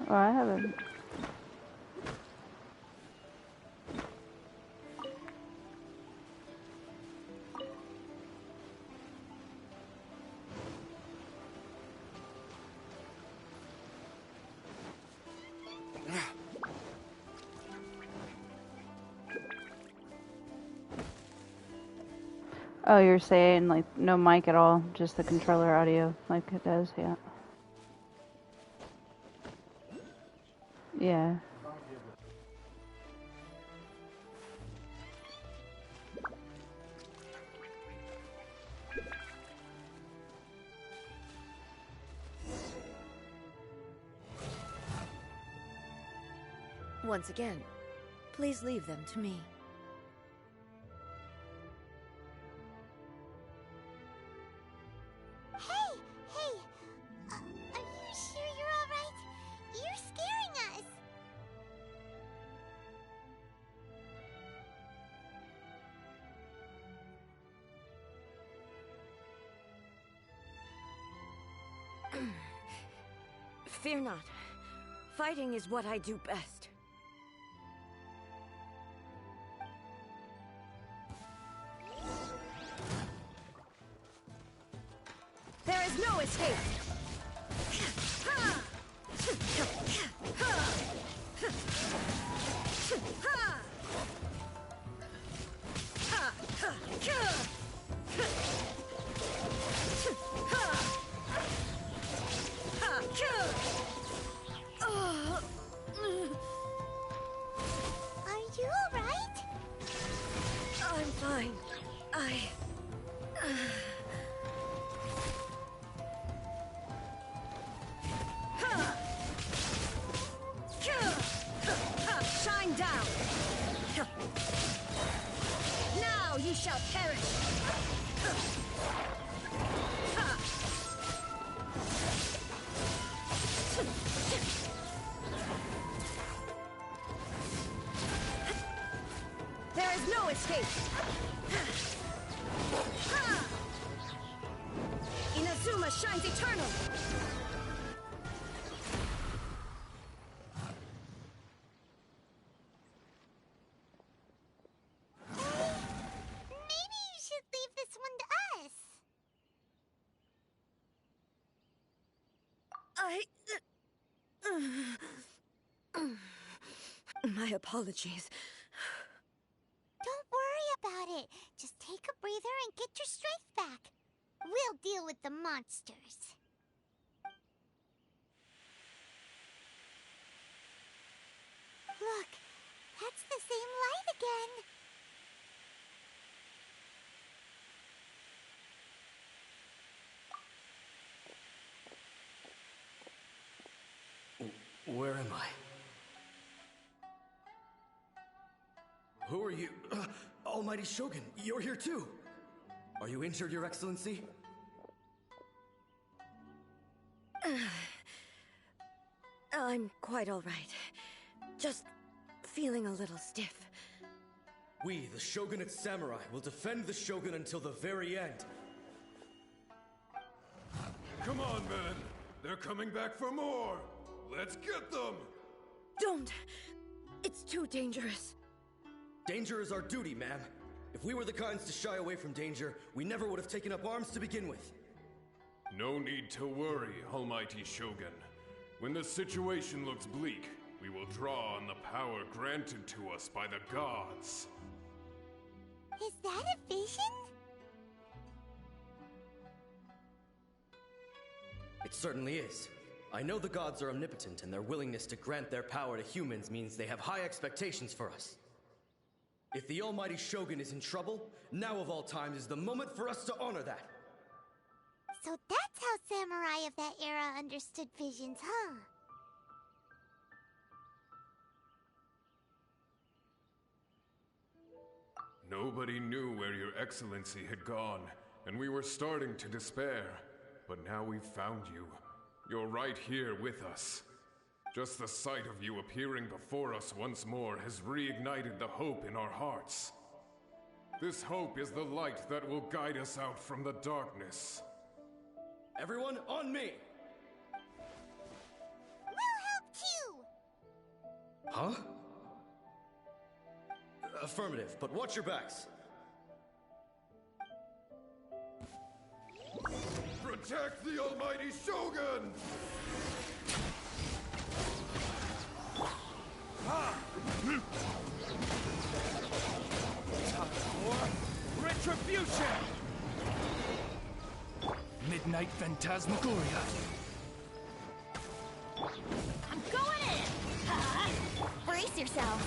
Oh, I haven't. Oh, you're saying like no mic at all, just the controller audio like it does, yeah. Yeah. Once again, please leave them to me. Hey! Hey! Are you sure you're alright? You're scaring us! Fear not. Fighting is what I do best. There is no escape! Are you alright? I'm fine. Shine down! Now you shall perish! There is no escape! Inazuma shines eternal! Maybe you should leave this one to us. My apologies. Don't worry about it. Just take a breather and get your strength back. We'll deal with the monsters. Look, that's the same light again. Where am I? Who are you? Almighty Shogun, you're here too! Are you injured, Your Excellency? I'm quite all right. Just feeling a little stiff. We, the Shogunate Samurai, will defend the Shogun until the very end. Come on, men. They're coming back for more. Let's get them! Don't! It's too dangerous. Danger is our duty, ma'am. If we were the kinds to shy away from danger, we never would have taken up arms to begin with. No need to worry, Almighty Shogun. When the situation looks bleak, we will draw on the power granted to us by the gods. Is that a vision? It certainly is. I know the gods are omnipotent, and their willingness to grant their power to humans means they have high expectations for us. If the Almighty Shogun is in trouble, now of all times is the moment for us to honor that. So that's how samurai of that era understood visions, huh? Nobody knew where your excellency had gone, and we were starting to despair. But now we've found you. You're right here with us. Just the sight of you appearing before us once more has reignited the hope in our hearts. This hope is the light that will guide us out from the darkness. Everyone, on me! We'll help too! Huh? Affirmative, but watch your backs. Protect the Almighty Shogun! Time for retribution! Midnight Phantasmagoria. I'm going in! Brace yourselves!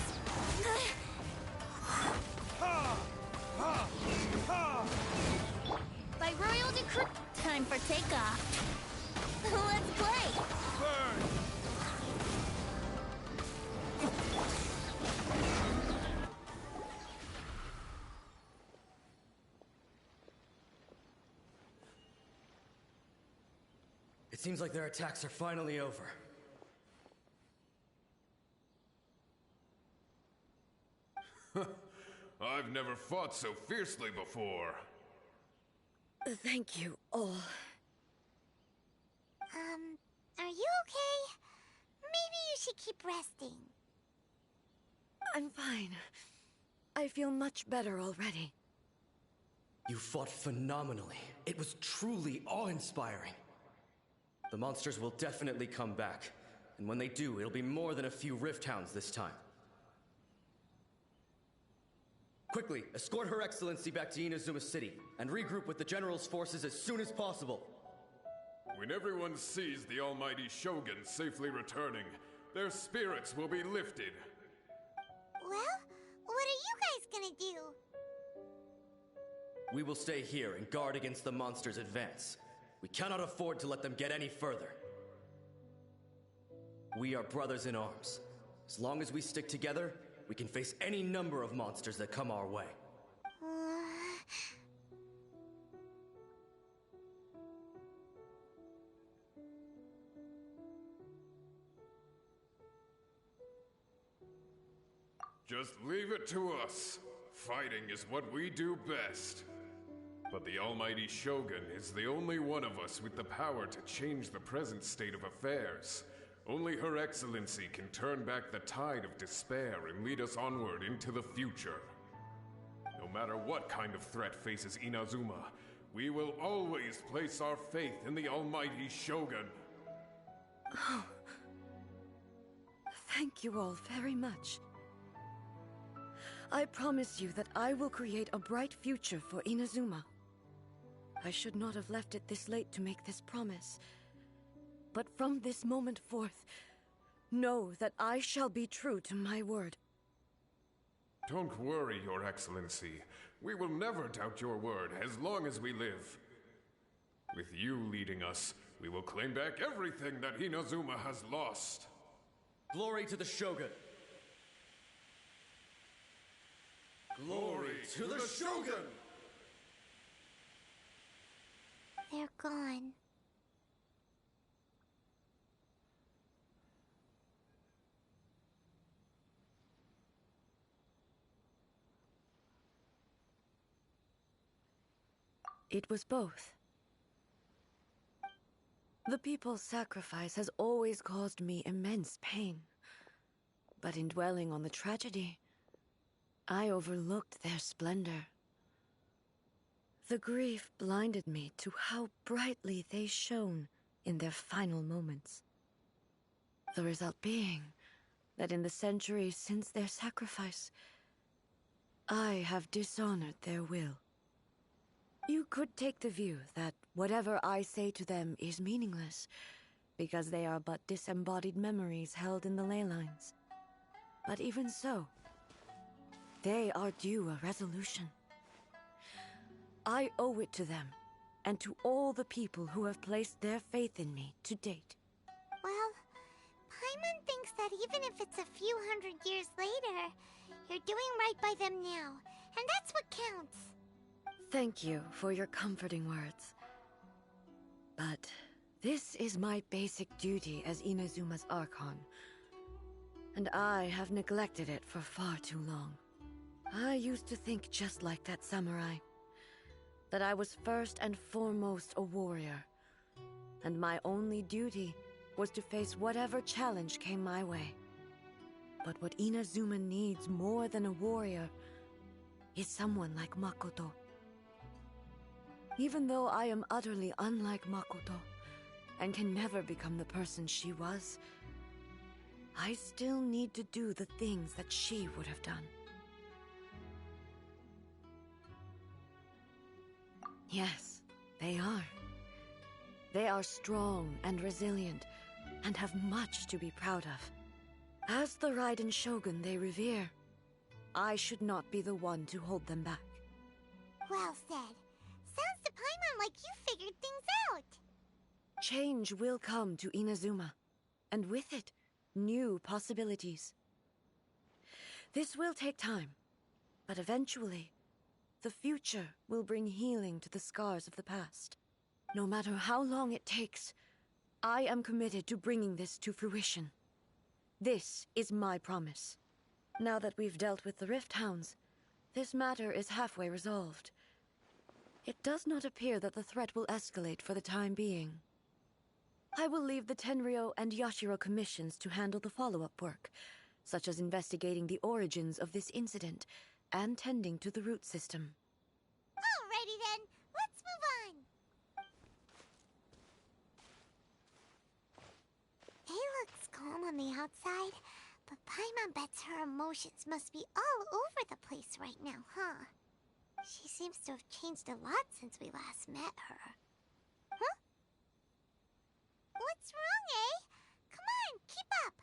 By royal decree, time for takeoff. Let's play! Burn! It seems like their attacks are finally over. I've never fought so fiercely before. Thank you all. Are you okay? Maybe you should keep resting. I'm fine. I feel much better already. You fought phenomenally. It was truly awe-inspiring. The monsters will definitely come back. And when they do, it'll be more than a few Rift Hounds this time. Quickly, escort Her Excellency back to Inazuma City, and regroup with the General's forces as soon as possible. When everyone sees the Almighty Shogun safely returning, their spirits will be lifted. Well, what are you guys gonna do? We will stay here and guard against the monsters' advance. We cannot afford to let them get any further. We are brothers in arms. As long as we stick together, we can face any number of monsters that come our way. Just leave it to us. Fighting is what we do best. But the Almighty Shogun is the only one of us with the power to change the present state of affairs. Only Her Excellency can turn back the tide of despair and lead us onward into the future. No matter what kind of threat faces Inazuma, we will always place our faith in the Almighty Shogun. Oh. Thank you all very much. I promise you that I will create a bright future for Inazuma. I should not have left it this late to make this promise. But from this moment forth, know that I shall be true to my word. Don't worry, Your Excellency. We will never doubt your word as long as we live. With you leading us, we will claim back everything that Inazuma has lost. Glory to the Shogun! Glory to the Shogun! They're gone. It was both. The people's sacrifice has always caused me immense pain. But in dwelling on the tragedy, I overlooked their splendor. The grief blinded me to how brightly they shone in their final moments. The result being that in the centuries since their sacrifice, I have dishonored their will. You could take the view that whatever I say to them is meaningless, because they are but disembodied memories held in the ley lines. But even so, they are due a resolution. I owe it to them, and to all the people who have placed their faith in me to date. Well, Paimon thinks that even if it's a few hundred years later, you're doing right by them now, and that's what counts. Thank you for your comforting words. But this is my basic duty as Inazuma's Archon, and I have neglected it for far too long. I used to think just like that samurai, that I was first and foremost a warrior, and my only duty was to face whatever challenge came my way. But what Inazuma needs more than a warrior is someone like Makoto. Even though I am utterly unlike Makoto, and can never become the person she was, I still need to do the things that she would have done. Yes, they are. They are strong and resilient, and have much to be proud of. As the Raiden Shogun they revere, I should not be the one to hold them back. Well said. Sounds to Paimon like you figured things out. Change will come to Inazuma, and with it, new possibilities. This will take time, but eventually, the future will bring healing to the scars of the past. No matter how long it takes, I am committed to bringing this to fruition. This is my promise. Now that we've dealt with the Rift Hounds, this matter is halfway resolved. It does not appear that the threat will escalate for the time being. I will leave the Tenryo and Yashiro commissions to handle the follow-up work, such as investigating the origins of this incident and tending to the root system. Alrighty then, let's move on. It looks calm on the outside, but Paimon bets her emotions must be all over the place right now, huh? She seems to have changed a lot since we last met her. Huh? What's wrong, eh? Come on, keep up!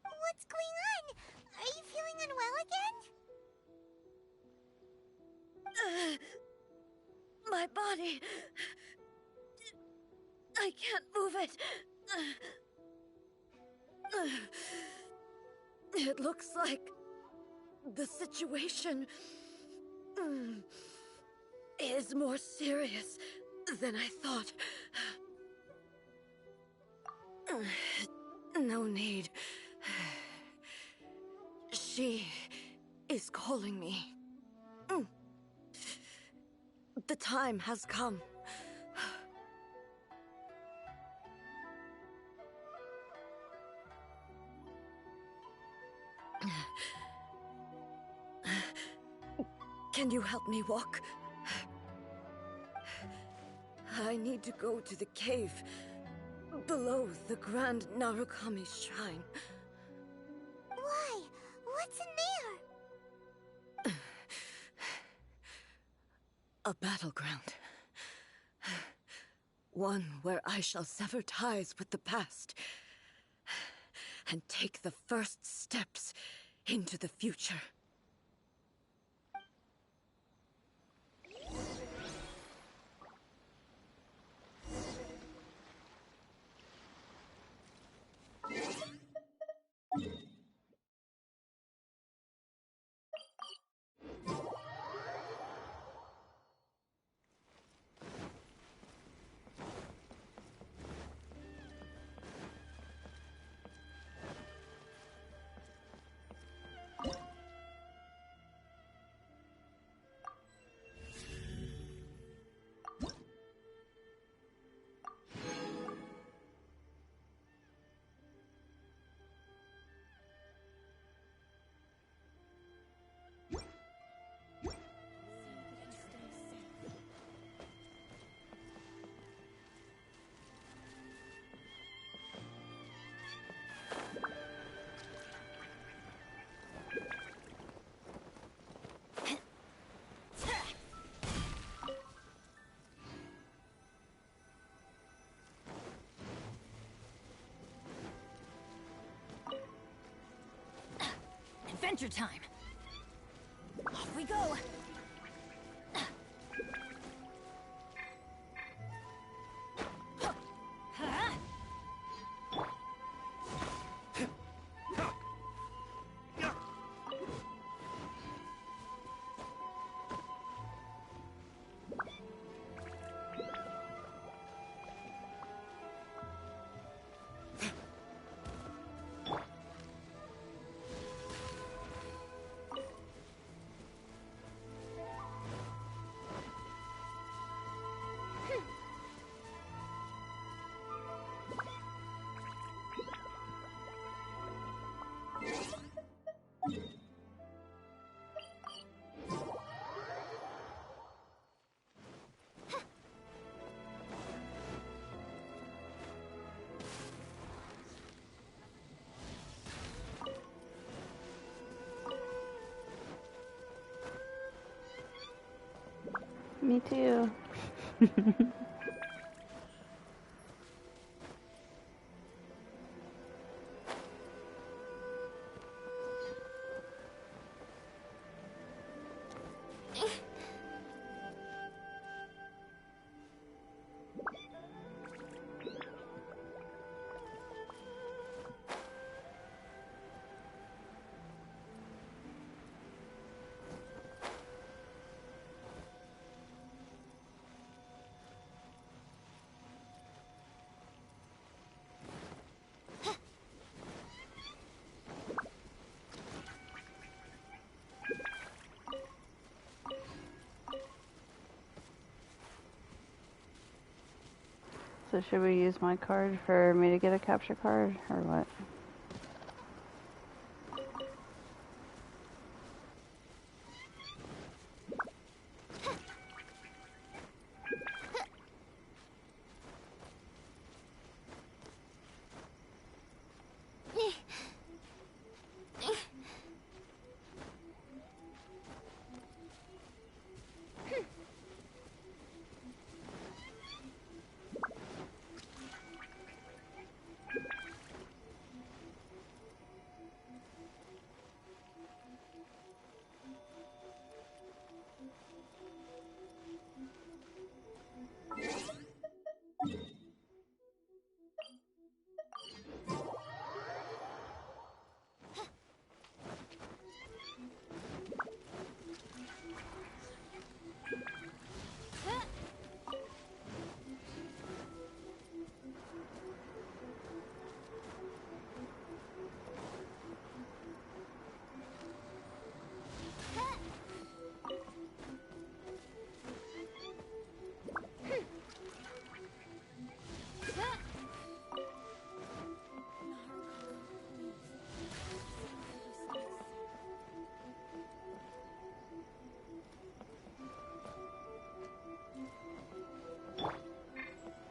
What's going on? Are you feeling unwell again? My body... I can't move it. It looks like the situation is more serious than I thought. No need. She is calling me. The time has come. Can you help me walk? I need to go to the cave below the Grand Narukami Shrine. Why? What's in there? A battleground. One where I shall sever ties with the past and take the first steps into the future. adventure time. Off we go. Me too. So should we use my card for me to get a capture card, or what?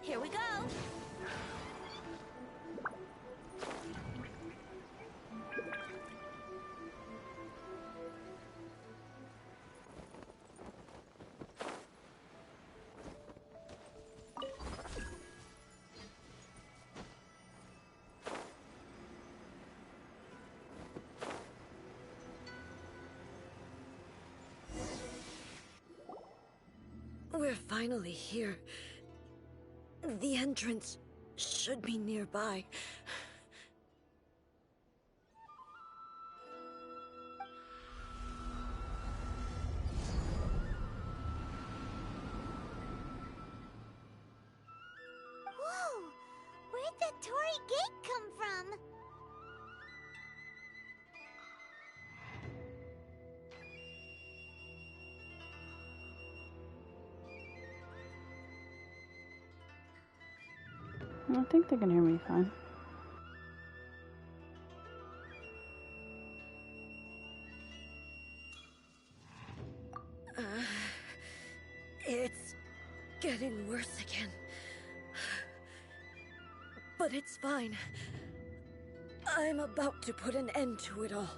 Here we go. We're finally here. The entrance should be nearby. Whoa! Where'd the Torii Gate come from? I think they can hear me fine. It's getting worse again. But it's fine. I'm about to put an end to it all.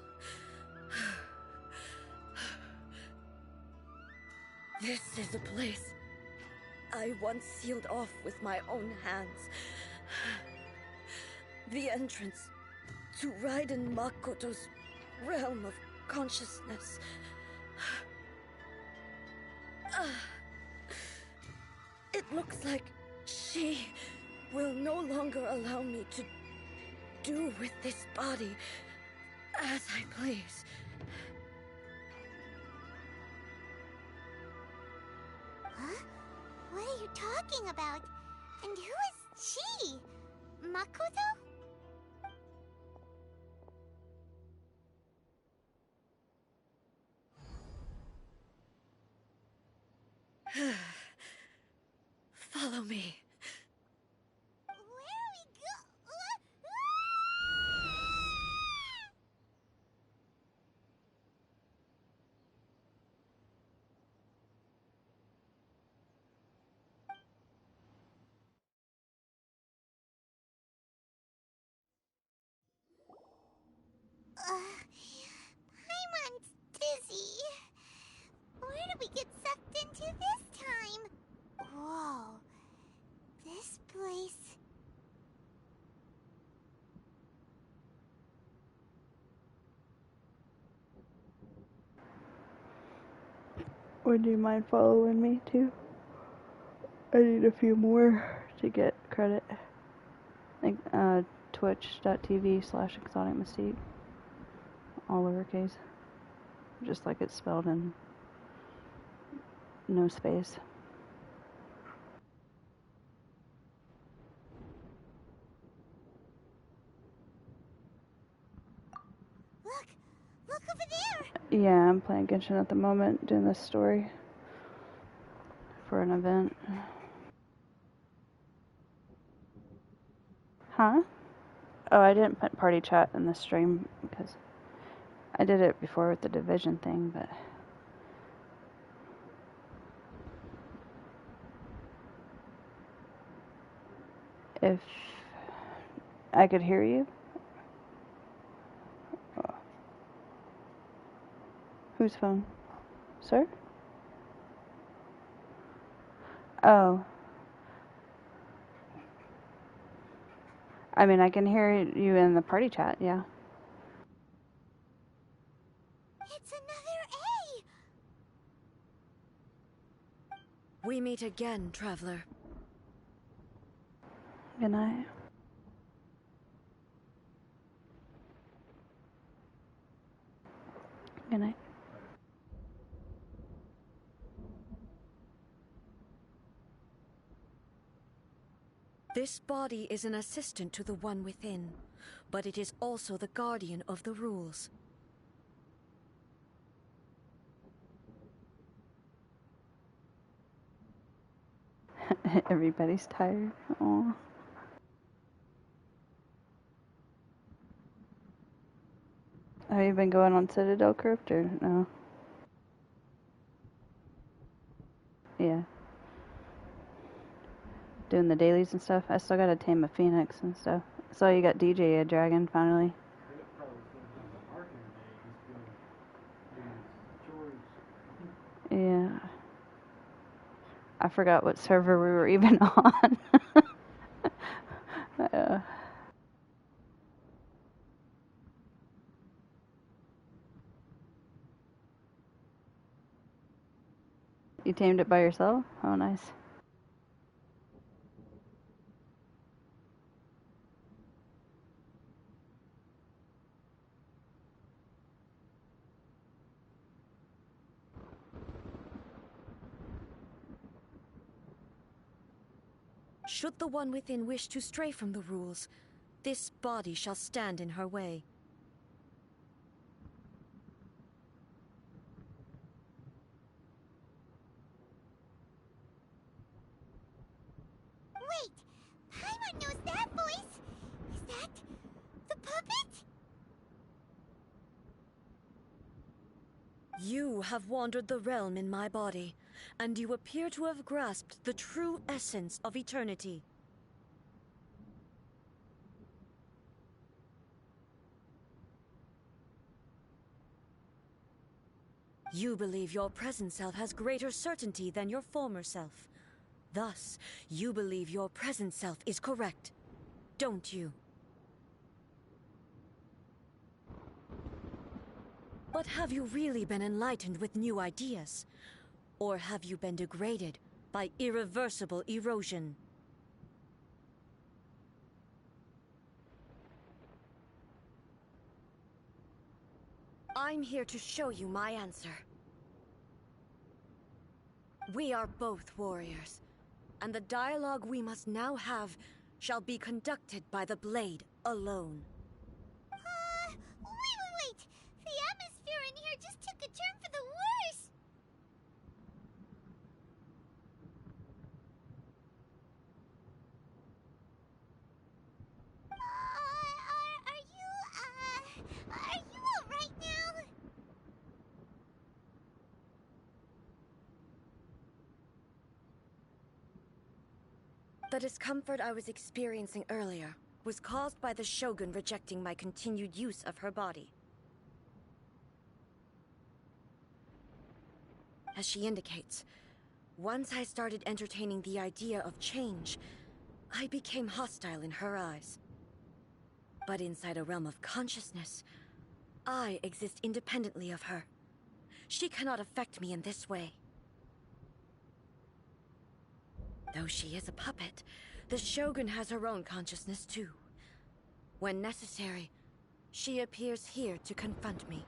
This is a place I once sealed off with my own hands. The entrance to Raiden Makoto's realm of consciousness. It looks like she will no longer allow me to do with this body as I please. Huh? What are you talking about? And who is she? Makoto? Follow me. Where are we go? Paimon's dizzy. Where did we get sucked into this time? Whoa. This place... Would you mind following me too? I need a few more to get credit. Like, twitch.tv/exotic mystique. All lowercase. Just like it's spelled in no space. Look over there! Yeah, I'm playing Genshin at the moment, doing this story for an event. Huh? Oh, I didn't put party chat in the stream because I did it before with the division thing, but if I could hear you. Whose phone? Sir? Oh. I mean, I can hear you in the party chat, yeah. It's another A! We meet again, traveler. Good night. Good night. This body is an assistant to the one within, but it is also the guardian of the rules. Everybody's tired. Aw. Have you been going on Citadel Crypt or no? Yeah. Doing the dailies and stuff. I still gotta tame a phoenix and stuff. So you got DJ a dragon finally. Yeah. I forgot what server we were even on. You tamed it by yourself? Oh, nice. Should the one within wish to stray from the rules, this body shall stand in her way. Wait! Paimon knows that voice! Is that... the puppet? You have wandered the realm in my body, and you appear to have grasped the true essence of eternity. You believe your present self has greater certainty than your former self. Thus, you believe your present self is correct, don't you? But have you really been enlightened with new ideas? Or have you been degraded by irreversible erosion? I'm here to show you my answer. We are both warriors, and the dialogue we must now have shall be conducted by the blade alone. Wait! The atmosphere in here just took a turn for the worse! Are you alright now? The discomfort I was experiencing earlier was caused by the Shogun rejecting my continued use of her body. As she indicates, once I started entertaining the idea of change, I became hostile in her eyes. But inside a realm of consciousness, I exist independently of her. She cannot affect me in this way. Though she is a puppet, the Shogun has her own consciousness too. When necessary, she appears here to confront me.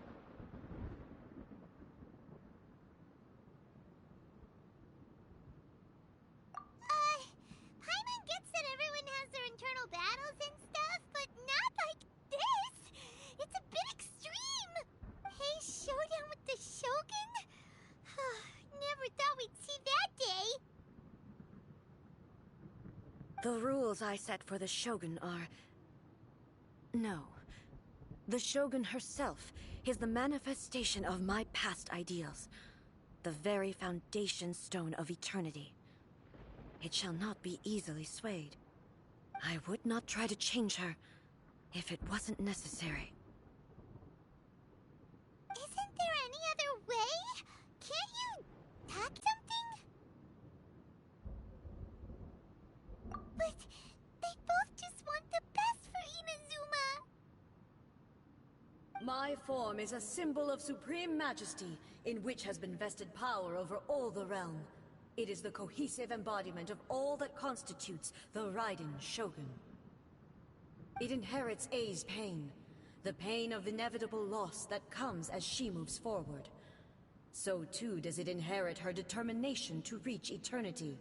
Paimon gets that everyone has their internal battles and stuff, but not like this! It's a bit extreme! Hey, showdown with the Shogun? Never thought we'd see that day! The rules I set for the Shogun are... No. The Shogun herself is the manifestation of my past ideals. The very foundation stone of eternity. It shall not be easily swayed. I would not try to change her if it wasn't necessary. Isn't there any other way? Can't you hack something? But they both just want the best for Inazuma. My form is a symbol of supreme majesty, in which has been vested power over all the realm. It is the cohesive embodiment of all that constitutes the Raiden Shogun. It inherits Ei's pain, the pain of inevitable loss that comes as she moves forward. So too does it inherit her determination to reach eternity.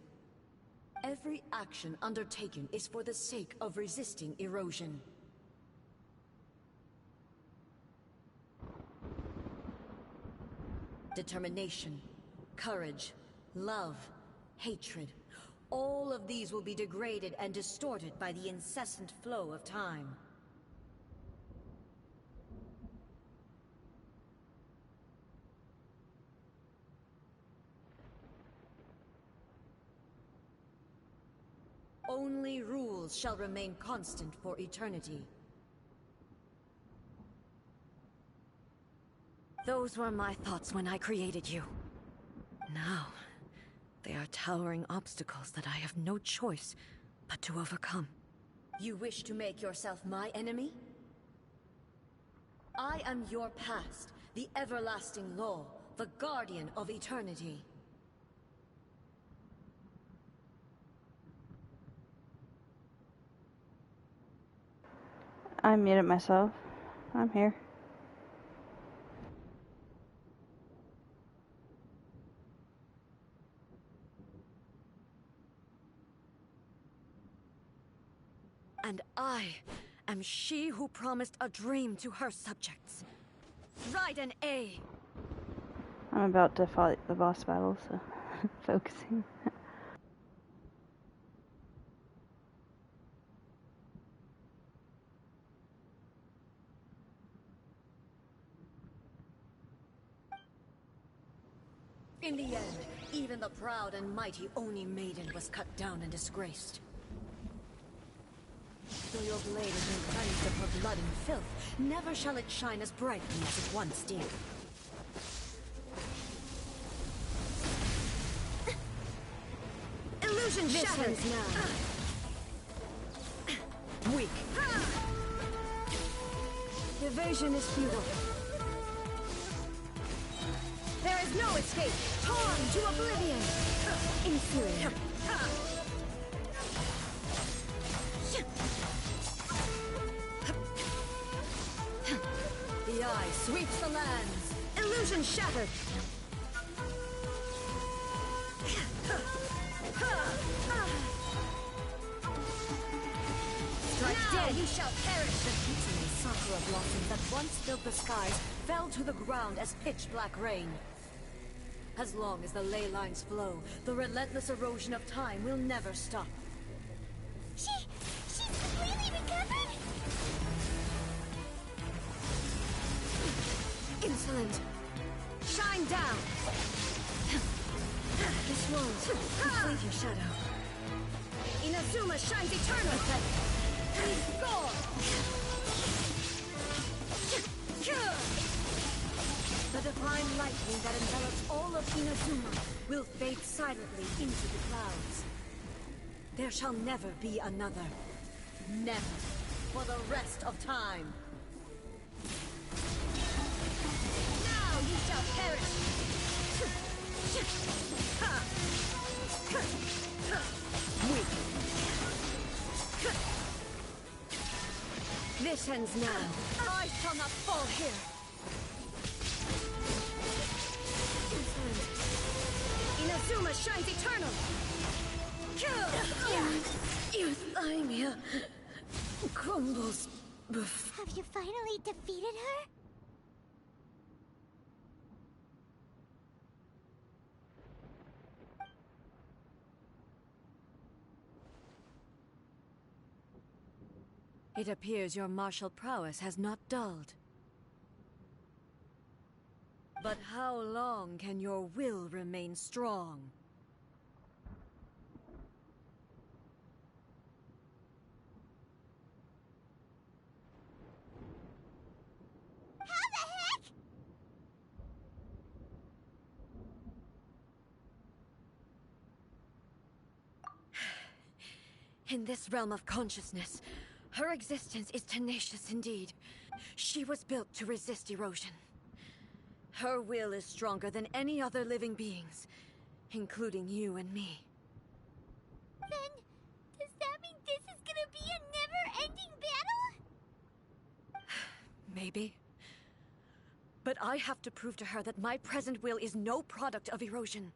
Every action undertaken is for the sake of resisting erosion. Determination, courage, love, hatred, all of these will be degraded and distorted by the incessant flow of time. Only rules shall remain constant for eternity. Those were my thoughts when I created you. Now, they are towering obstacles that I have no choice but to overcome. You wish to make yourself my enemy? I am your past, the everlasting law, the guardian of eternity. I muted myself. I'm here. And I am she who promised a dream to her subjects. Raiden A. I'm about to fight the boss battle, so focusing. In the end, even the proud and mighty Oni Maiden was cut down and disgraced. Though your blade has been cleansed of her blood and filth, never shall it shine as brightly as it once did. Illusion shattered now. Weak. Evasion is futile. is no escape! Torn to oblivion! Inferior. The eye sweeps the lands. Illusion shattered. Strike dead! You shall perish! The glittering sakura blossoms that once filled the skies fell to the ground as pitch-black rain. As long as the ley lines flow, the relentless erosion of time will never stop. She's completely recovered? Insolent! Shine down! This won't complete your shadow. Inazuma shines eternal! Gone! The divine lightning that envelops all of Inazuma will fade silently into the clouds. There shall never be another. Never. For the rest of time. Now you shall perish! Weak. This ends now. I shall not fall here. Inazuma shines eternal! Euthymia crumbles Have you finally defeated her? It appears your martial prowess has not dulled. But how long can your will remain strong? How the heck? In this realm of consciousness, her existence is tenacious indeed. She was built to resist erosion. Her will is stronger than any other living being's, including you and me. Then, does that mean this is gonna be a never-ending battle? Maybe. But I have to prove to her that my present will is no product of erosion.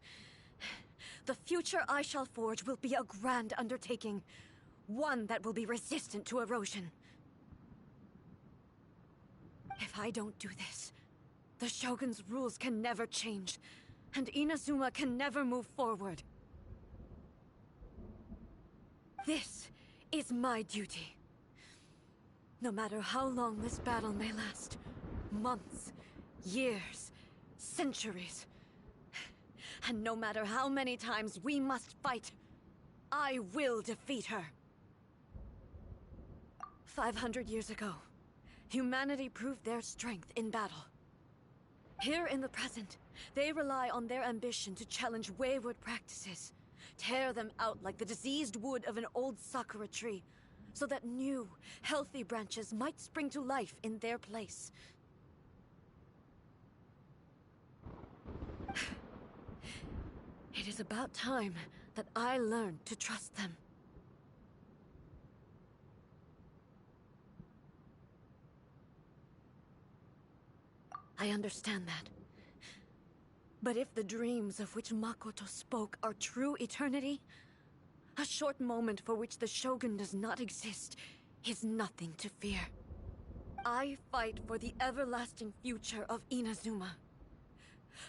The future I shall forge will be a grand undertaking. One that will be resistant to erosion. If I don't do this, the Shogun's rules can never change, and Inazuma can never move forward. This is my duty. No matter how long this battle may last, months, years, centuries, and no matter how many times we must fight, I will defeat her. 500 years ago, humanity proved their strength in battle. Here in the present, they rely on their ambition to challenge wayward practices, tear them out like the diseased wood of an old sakura tree, so that new, healthy branches might spring to life in their place. It is about time that I learned to trust them. I understand that. But if the dreams of which Makoto spoke are true eternity, a short moment for which the Shogun does not exist is nothing to fear. I fight for the everlasting future of Inazuma.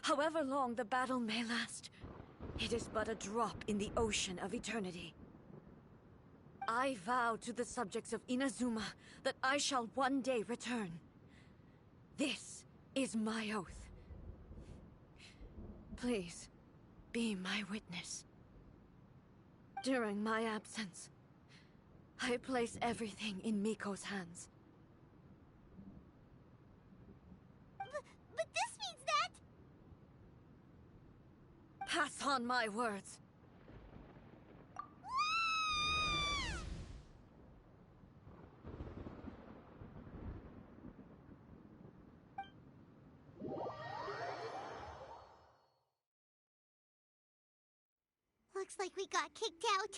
However long the battle may last, it is but a drop in the ocean of eternity. I vow to the subjects of Inazuma that I shall one day return. This is my oath. Please, be my witness. During my absence, I place everything in Miko's hands. But this means that... Pass on my words. looks like we got kicked out.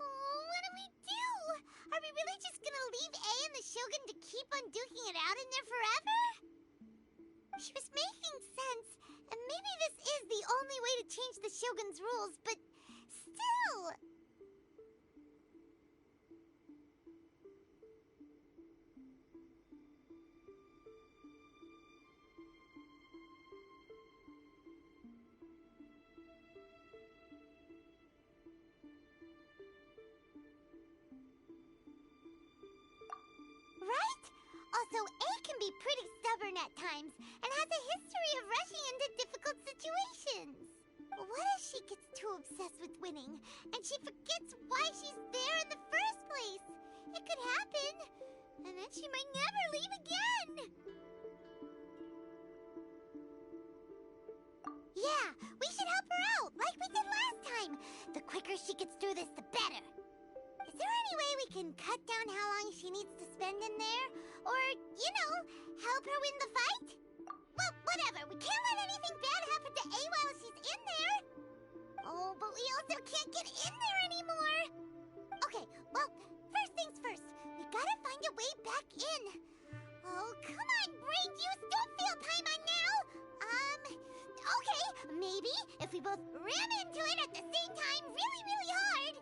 Oh, what do we do? Are we really just gonna leave A and the Shogun to keep on duking it out in there forever? She was making sense, and maybe this is the only way to change the Shogun's rules, but still... Right? Also, A can be pretty stubborn at times, and has a history of rushing into difficult situations. What if she gets too obsessed with winning, and she forgets why she's there in the first place? It could happen, and then she might never leave again. Yeah, we should help her out, like we did last time. The quicker she gets through this, the better. Is there any way we can cut down how long she needs to spend in there? Or, you know, help her win the fight? Well, whatever. We can't let anything bad happen to A while she's in there. Oh, but we also can't get in there anymore. Okay, well, first things first. We gotta find a way back in. Oh, come on, brain juice. Don't feel paimon now. Okay, maybe if we both ram into it at the same time really, really hard.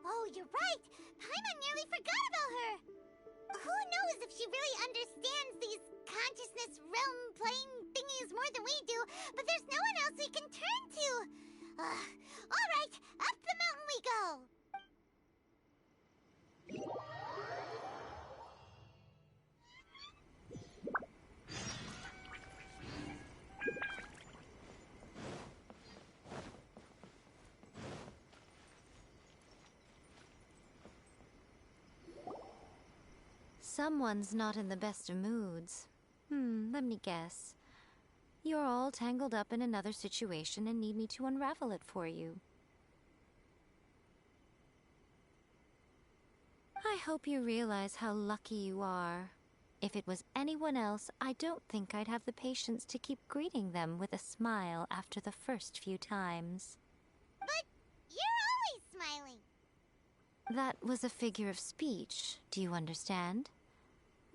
Oh, you're right. Paimon nearly forgot about her. Who knows if she really understands these consciousness realm plane thingies more than we do, but there's no one else we can turn to. All right, up the mountain we go. Someone's not in the best of moods. Let me guess. You're all tangled up in another situation and need me to unravel it for you. I hope you realize how lucky you are. If it was anyone else, I don't think I'd have the patience to keep greeting them with a smile after the first few times. But you're always smiling. That was a figure of speech, do you understand?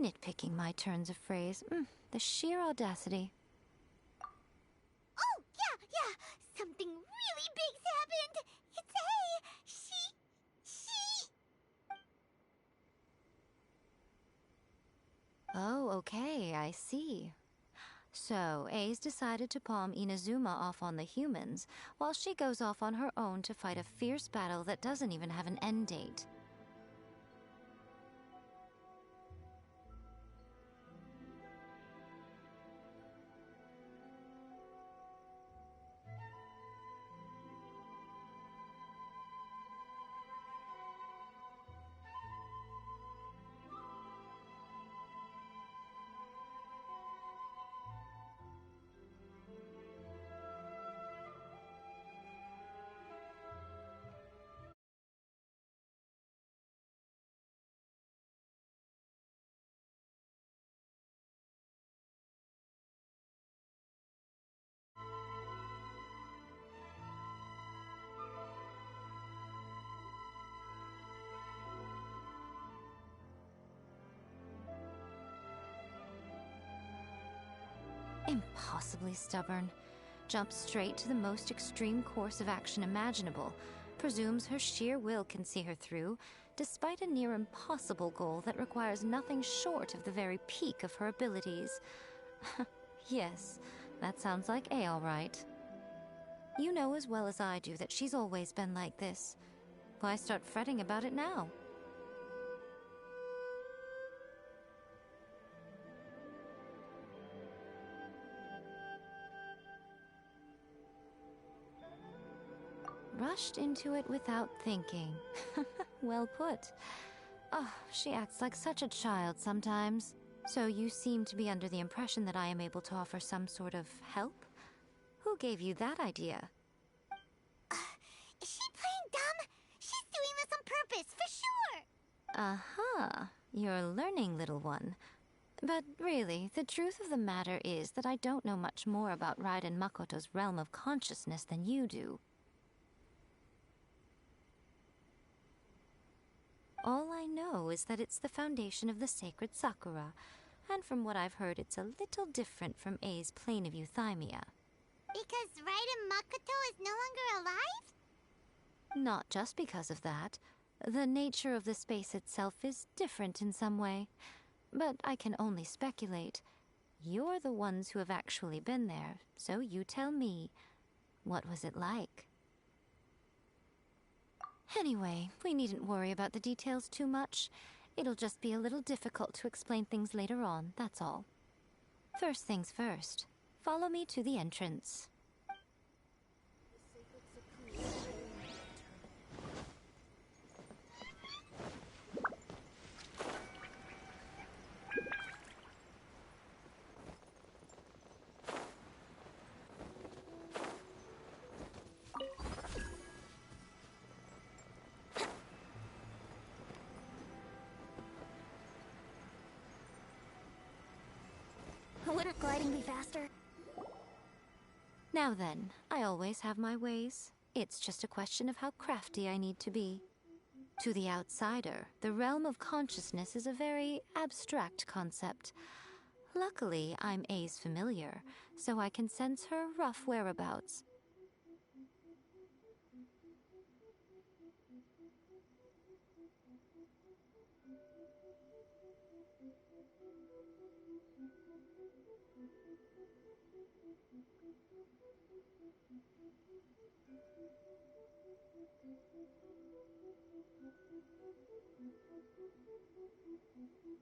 Nitpicking my turns of phrase. The sheer audacity. Oh, yeah. Something really big's happened. It's A. She... Oh, okay, I see. So, A's decided to palm Inazuma off on the humans, while she goes off on her own to fight a fierce battle that doesn't even have an end date. Impossibly stubborn. Jumps straight to the most extreme course of action imaginable. Presumes her sheer will can see her through, despite a near impossible goal that requires nothing short of the very peak of her abilities. Yes, that sounds like A all right. You know as well as I do that she's always been like this. Why start fretting about it now? Rushed into it without thinking. Well put. Oh, she acts like such a child sometimes. So you seem to be under the impression that I am able to offer some sort of help? Who gave you that idea? Is she playing dumb? She's doing this on purpose, for sure. You're learning, little one. But really, the truth of the matter is that I don't know much more about Raiden Makoto's realm of consciousness than you do. All I know is that it's the foundation of the sacred Sakura, and from what I've heard, it's a little different from A's plane of euthymia. Because Raiden Makoto is no longer alive? Not just because of that. The nature of the space itself is different in some way. But I can only speculate. You're the ones who have actually been there, so you tell me. What was it like? Anyway, we needn't worry about the details too much. It'll just be a little difficult to explain things later on, that's all. First things first. Follow me to the entrance. Wouldn't gliding be faster? Now then, I always have my ways. It's just a question of how crafty I need to be. To the outsider, the realm of consciousness is a very abstract concept. Luckily, I'm A's familiar, so I can sense her rough whereabouts.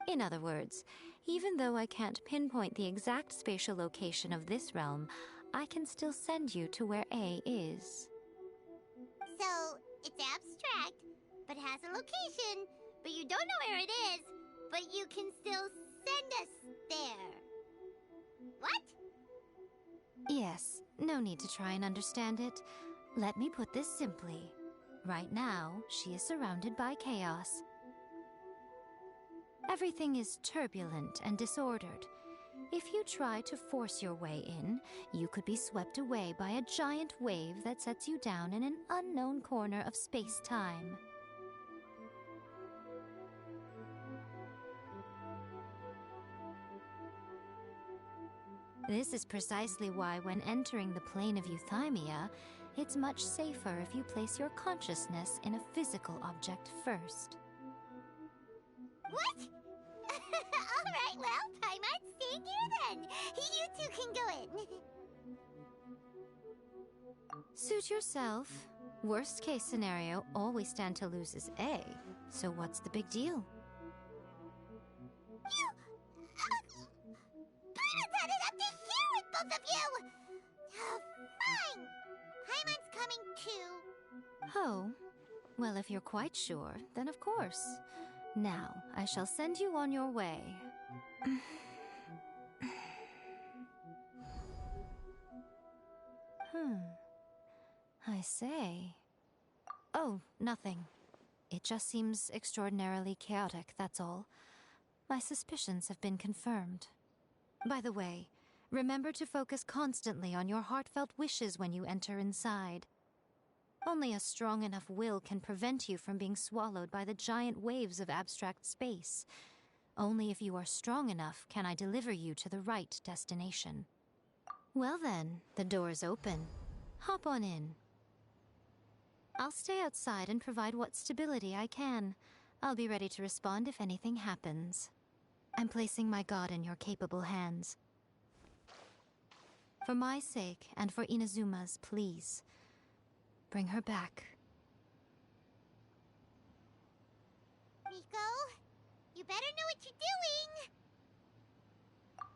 In other words, even though I can't pinpoint the exact spatial location of this realm, I can still send you to where A is. So, it's abstract, but has a location, but you don't know where it is, but you can still send us there. What? Yes, no need to try and understand it. Let me put this simply. Right now, she is surrounded by chaos. Everything is turbulent and disordered. If you try to force your way in, you could be swept away by a giant wave that sets you down in an unknown corner of space-time. This is precisely why when entering the plane of euthymia, it's much safer if you place your consciousness in a physical object first. What? Alright, well, Paimon's staying here then. You two can go in. Suit yourself. Worst case scenario, all we stand to lose is A. So what's the big deal? You... Paimon's had it up to here with both of you! Fine! Paimon's coming too. Oh, well, if you're quite sure, then of course. Now, I shall send you on your way. I say... Oh, nothing. It just seems extraordinarily chaotic, that's all. My suspicions have been confirmed. By the way, remember to focus constantly on your heartfelt wishes when you enter inside. Only a strong enough will can prevent you from being swallowed by the giant waves of abstract space. Only if you are strong enough can I deliver you to the right destination. Well then, the door's open. Hop on in. I'll stay outside and provide what stability I can. I'll be ready to respond if anything happens. I'm placing my god in your capable hands. For my sake, and for Inazuma's, please. Bring her back. Miko, you better know what you're doing!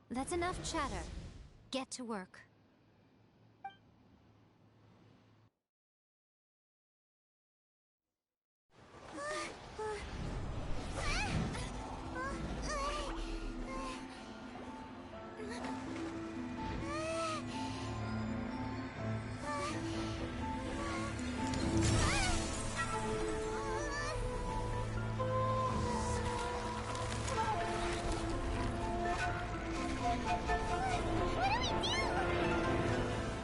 That's enough chatter. Get to work.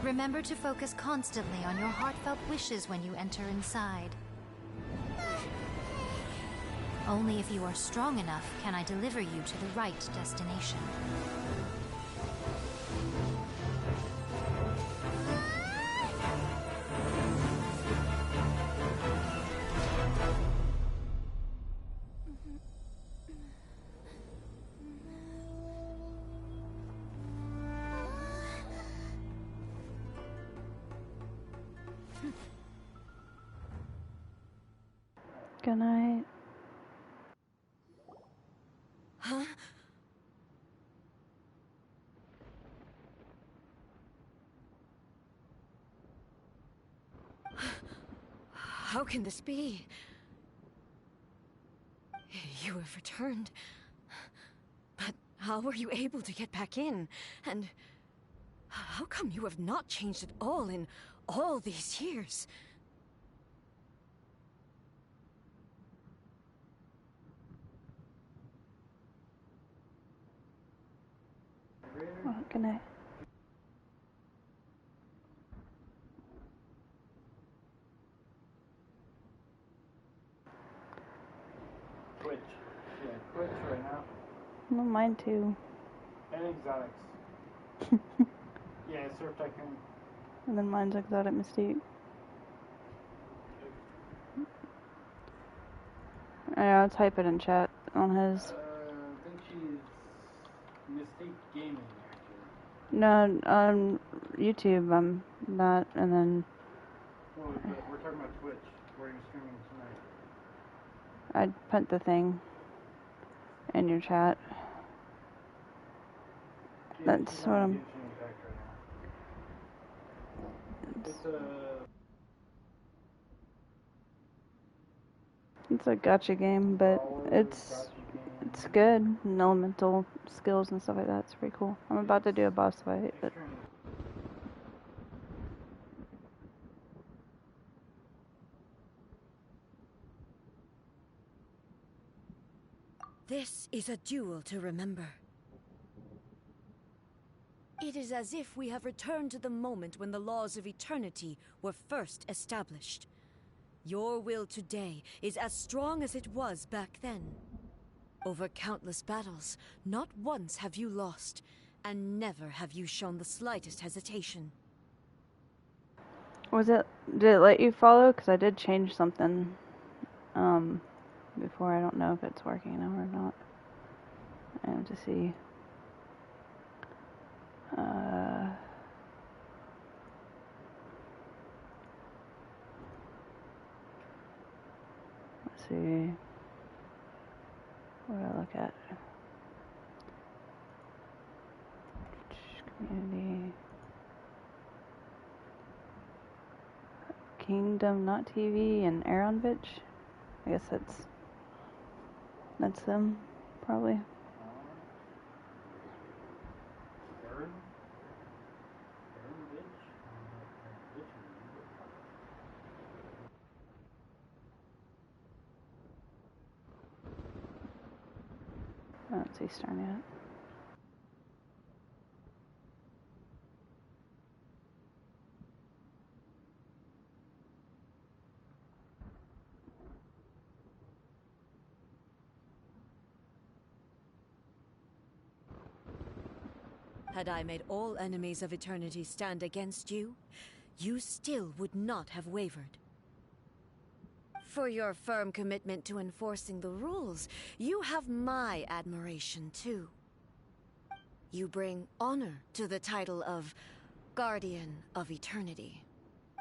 Remember to focus constantly on your heartfelt wishes when you enter inside. Only if you are strong enough can I deliver you to the right destination. Good night. Huh? How can this be? You have returned. But how were you able to get back in? And how come you have not changed at all in all these years? Oh, good night. Twitch. Yeah, Twitch right now. No, mine too. And exotics. Yeah, Surf Tycoon. And then mine's Exotic Mystique. Yeah, I'll type it in chat on his. I think she's Mystique Gaming, actually. No, on YouTube, I'm not, and then Well, we're talking about Twitch, where you're streaming tonight. I'd put the thing in your chat. Yeah, That's she's what on I'm. Genshin Impact right now. It's a gotcha game, but it's good. And elemental skills and stuff like that. It's pretty cool. I'm about to do a boss fight, but This is a duel to remember. It is as if we have returned to the moment when the laws of eternity were first established. Your will today is as strong as it was back then. Over countless battles, not once have you lost, and never have you shown the slightest hesitation. did it let you follow? Because I did change something before. I don't know if it's working now or not. I have to see. Let's see. What do I look at? Community. Kingdom Not TV and Aronvich. I guess that's them, probably. I don't see Stern yet. Had I made all enemies of eternity stand against you, you still would not have wavered. For your firm commitment to enforcing the rules, you have my admiration too. You bring honor to the title of Guardian of Eternity.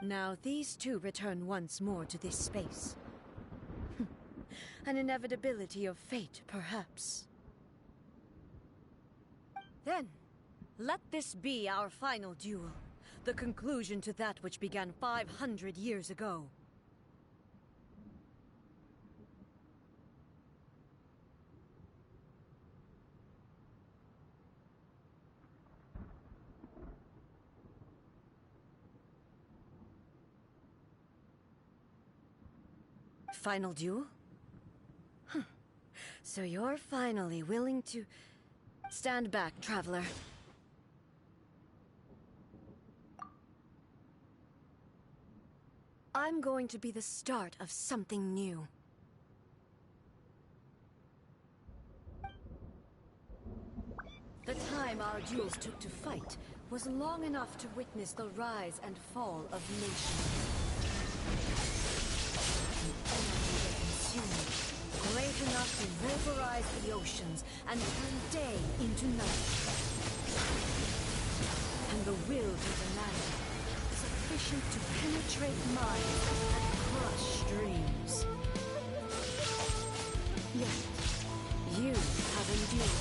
Now these two return once more to this space. An inevitability of fate, perhaps. Then, let this be our final duel, the conclusion to that which began 500 years ago. Final duel? So you're finally willing to stand back, traveler. I'm going to be the start of something new. The time our duels took to fight was long enough to witness the rise and fall of nations. The energy they consumed, great enough to vaporize the oceans and turn day into night. And the will to demand, sufficient to penetrate minds and crush dreams. Yet, you have endured.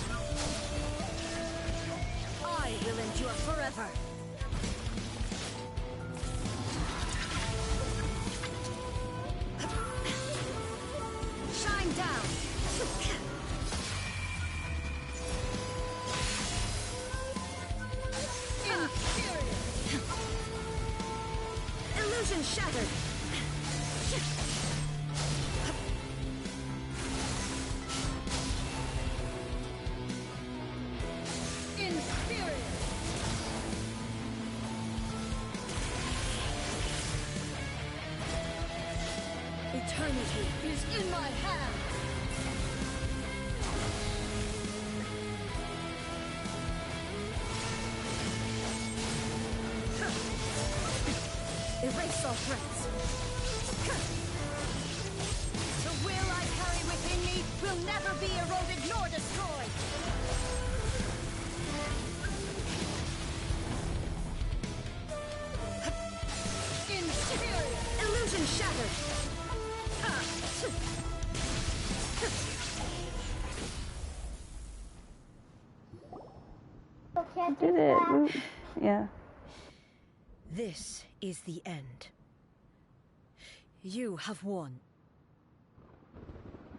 I will endure forever. Shine down. Illusion shattered. Eternity is in my hands! Erase all threats. The will I carry within me will never be eroded nor destroyed! Inferior! Illusion shattered! Did it. Yeah. This is the end. You have won.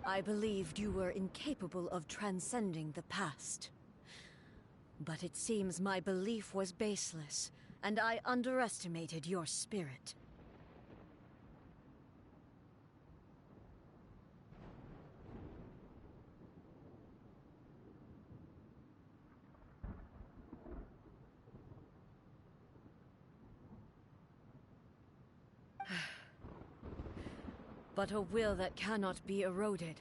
I believed you were incapable of transcending the past. But it seems my belief was baseless, and I underestimated your spirit. But a will that cannot be eroded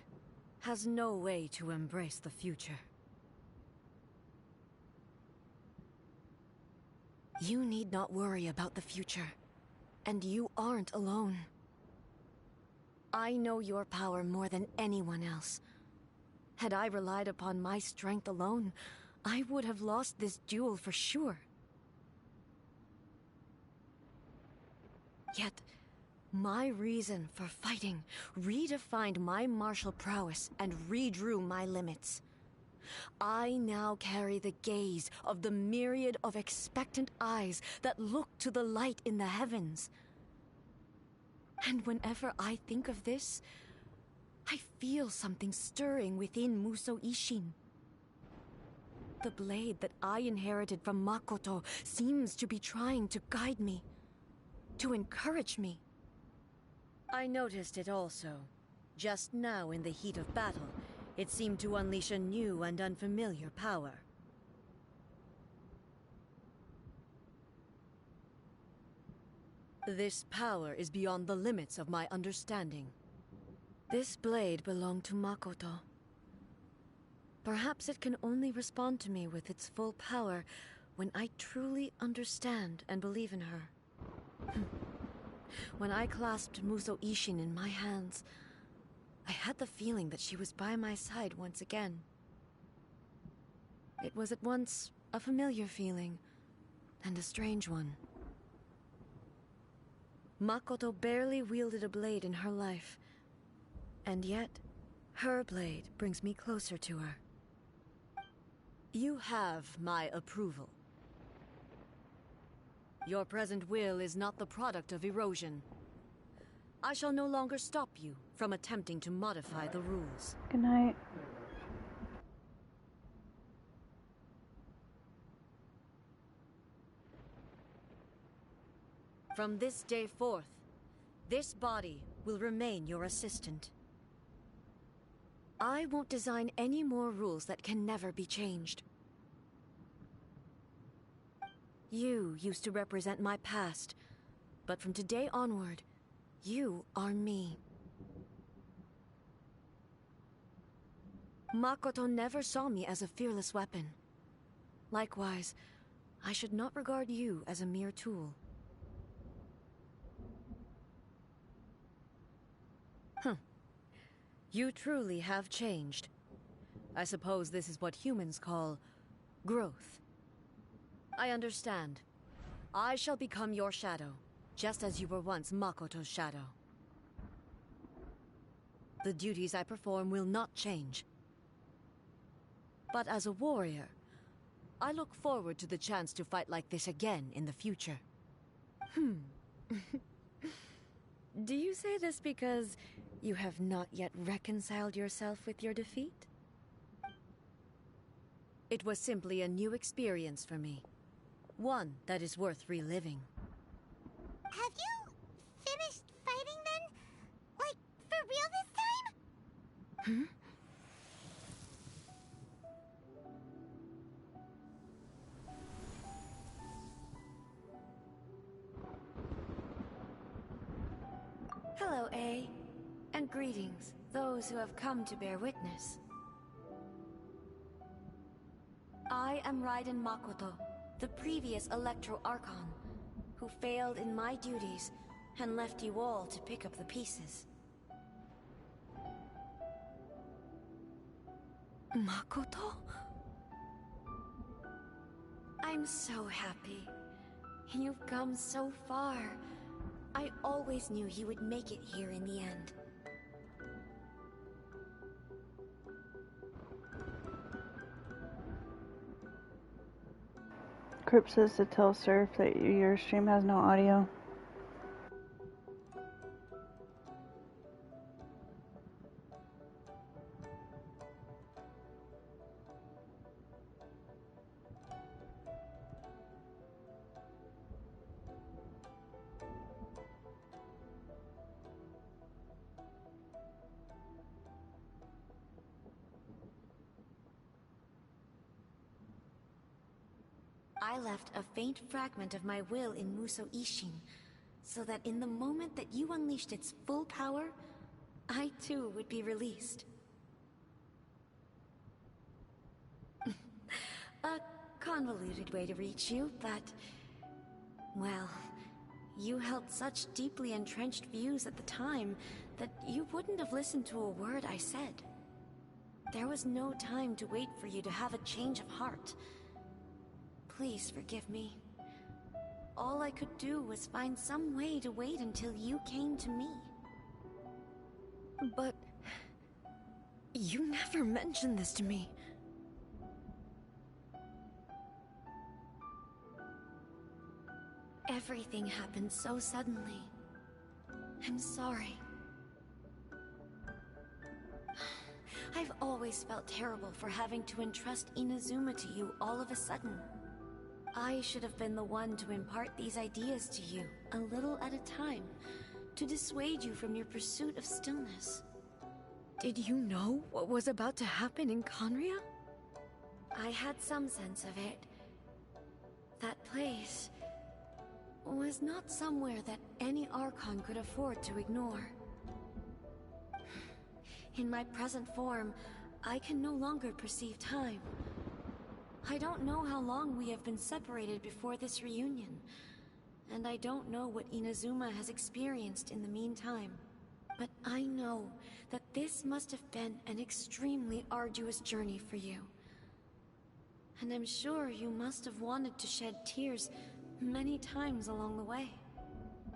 has no way to embrace the future. You need not worry about the future, and you aren't alone. I know your power more than anyone else. Had I relied upon my strength alone, I would have lost this duel for sure. Yet, my reason for fighting redefined my martial prowess and redrew my limits. I now carry the gaze of the myriad of expectant eyes that look to the light in the heavens. And whenever I think of this, I feel something stirring within Musou Ishin. The blade that I inherited from Makoto seems to be trying to guide me, to encourage me. I noticed it also. Just now in the heat of battle, it seemed to unleash a new and unfamiliar power. This power is beyond the limits of my understanding. This blade belonged to Makoto. Perhaps it can only respond to me with its full power when I truly understand and believe in her. When I clasped Musou Ishin in my hands, I had the feeling that she was by my side once again. It was at once a familiar feeling and a strange one. Makoto barely wielded a blade in her life, and yet her blade brings me closer to her. You have my approval. Your present will is not the product of erosion. I shall no longer stop you from attempting to modify the rules. Good night. From this day forth, this body will remain your assistant. I won't design any more rules that can never be changed. You used to represent my past, but from today onward, You are me. Makoto never saw me as a fearless weapon. Likewise, I should not regard you as a mere tool. You truly have changed. I suppose this is what humans call growth. I understand. I shall become your shadow, just as you were once Makoto's shadow. The duties I perform will not change. But as a warrior, I look forward to the chance to fight like this again in the future. Do you say this because you have not yet reconciled yourself with your defeat? It was simply a new experience for me. One that is worth reliving. Have you finished fighting then? Like, for real this time? Hello, A. And greetings, those who have come to bear witness. I am Raiden Makoto, the previous Electro Archon, who failed in my duties and left you all to pick up the pieces. Makoto? I'm so happy. You've come so far. I always knew you would make it here in the end. Crypt says to tell Surf that your stream has no audio. I left a faint fragment of my will in Musou Ishin, so that in the moment that you unleashed its full power, I too would be released. A convoluted way to reach you, but... well, you held such deeply entrenched views at the time that you wouldn't have listened to a word I said. There was no time to wait for you to have a change of heart. Please forgive me. All I could do was find some way to wait until you came to me. But... you never mentioned this to me. Everything happened so suddenly. I'm sorry. I've always felt terrible for having to entrust Inazuma to you all of a sudden. I should have been the one to impart these ideas to you, a little at a time, to dissuade you from your pursuit of stillness. Did you know what was about to happen in Conria? I had some sense of it. That place was not somewhere that any Archon could afford to ignore. In my present form, I can no longer perceive time. I don't know how long we have been separated before this reunion, and I don't know what Inazuma has experienced in the meantime. But I know that this must have been an extremely arduous journey for you. And I'm sure you must have wanted to shed tears many times along the way.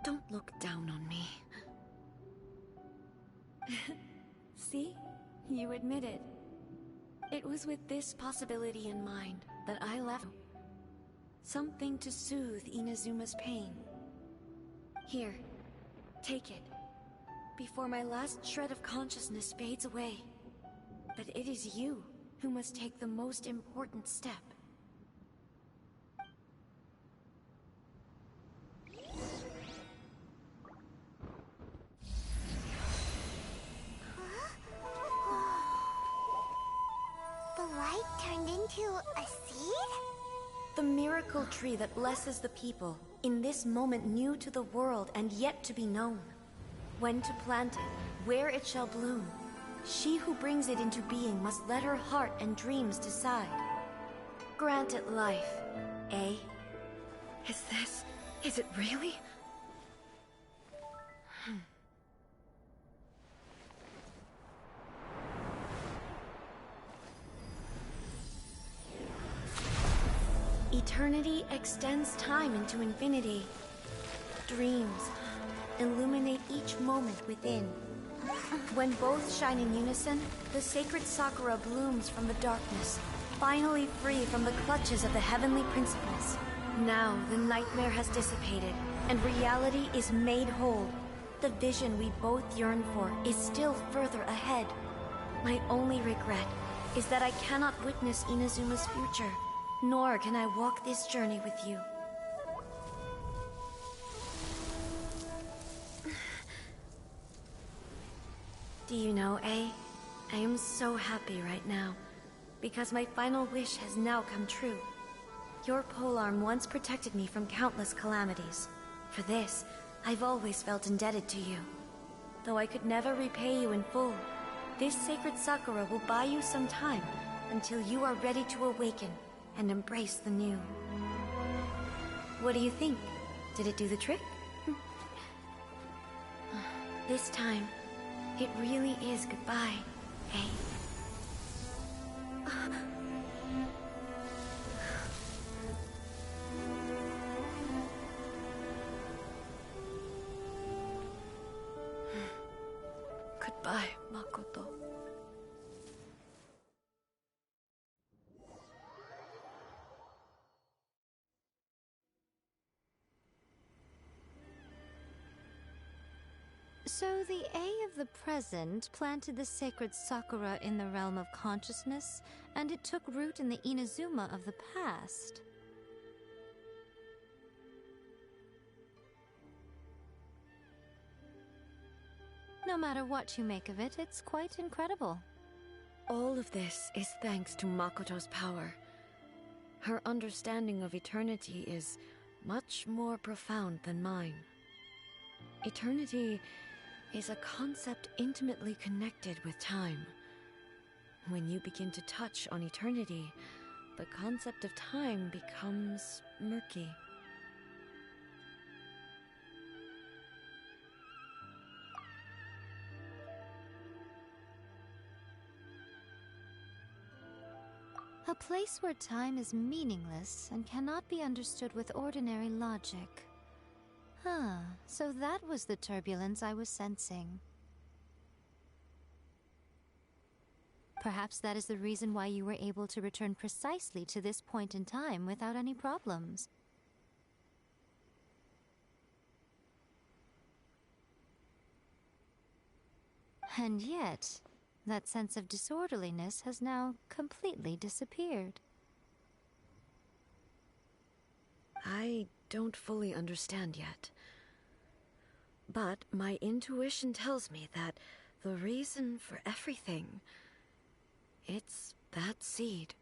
Don't look down on me. See? You admitted. It was with this possibility in mind that I left. Something to soothe Inazuma's pain. Here, take it, before my last shred of consciousness fades away. But it is you who must take the most important step. The light turned into a seed? The miracle tree that blesses the people, in this moment new to the world and yet to be known. when to plant it, where it shall bloom. She who brings it into being must let her heart and dreams decide. Grant it life, eh? Is it really? Eternity extends time into infinity. Dreams illuminate each moment within. When both shine in unison, the sacred Sakura blooms from the darkness, finally free from the clutches of the heavenly principles. Now the nightmare has dissipated, and reality is made whole. The vision we both yearn for is still further ahead. My only regret is that I cannot witness Inazuma's future, nor can I walk this journey with you. Do you know, I am so happy right now, because my final wish has now come true. Your polearm once protected me from countless calamities. For this, I've always felt indebted to you. Though I could never repay you in full, this sacred Sakura will buy you some time until you are ready to awaken and embrace the new. What do you think? Did it do the trick? This time, it really is goodbye, eh? Goodbye, Makoto. So the A of the present planted the sacred Sakura in the realm of consciousness, and it took root in the Inazuma of the past. No matter what you make of it, it's quite incredible. All of this is thanks to Makoto's power. Her understanding of eternity is much more profound than mine. Eternity is a concept intimately connected with time. When you begin to touch on eternity, the concept of time becomes murky. A place where time is meaningless and cannot be understood with ordinary logic. So that was the turbulence I was sensing. Perhaps that is the reason why you were able to return precisely to this point in time without any problems. And yet, that sense of disorderliness has now completely disappeared. I don't fully understand yet. But my intuition tells me that the reason for everything, it's that seed.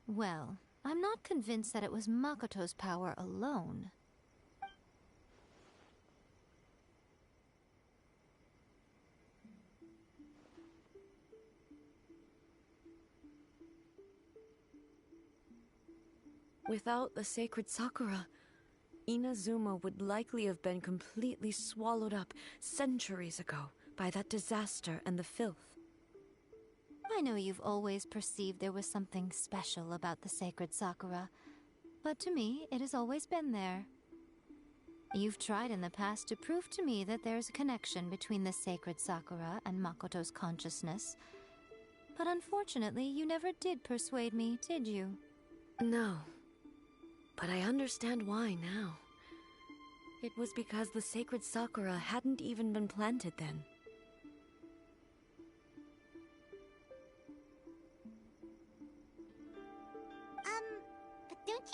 Well, I'm not convinced that it was Makoto's power alone. Without the sacred Sakura, Inazuma would likely have been completely swallowed up centuries ago by that disaster and the filth. I know you've always perceived there was something special about the sacred Sakura, but to me, it has always been there. You've tried in the past to prove to me that there's a connection between the sacred Sakura and Makoto's consciousness, but unfortunately, you never did persuade me, did you? No, but I understand why now. It was because the sacred Sakura hadn't even been planted then.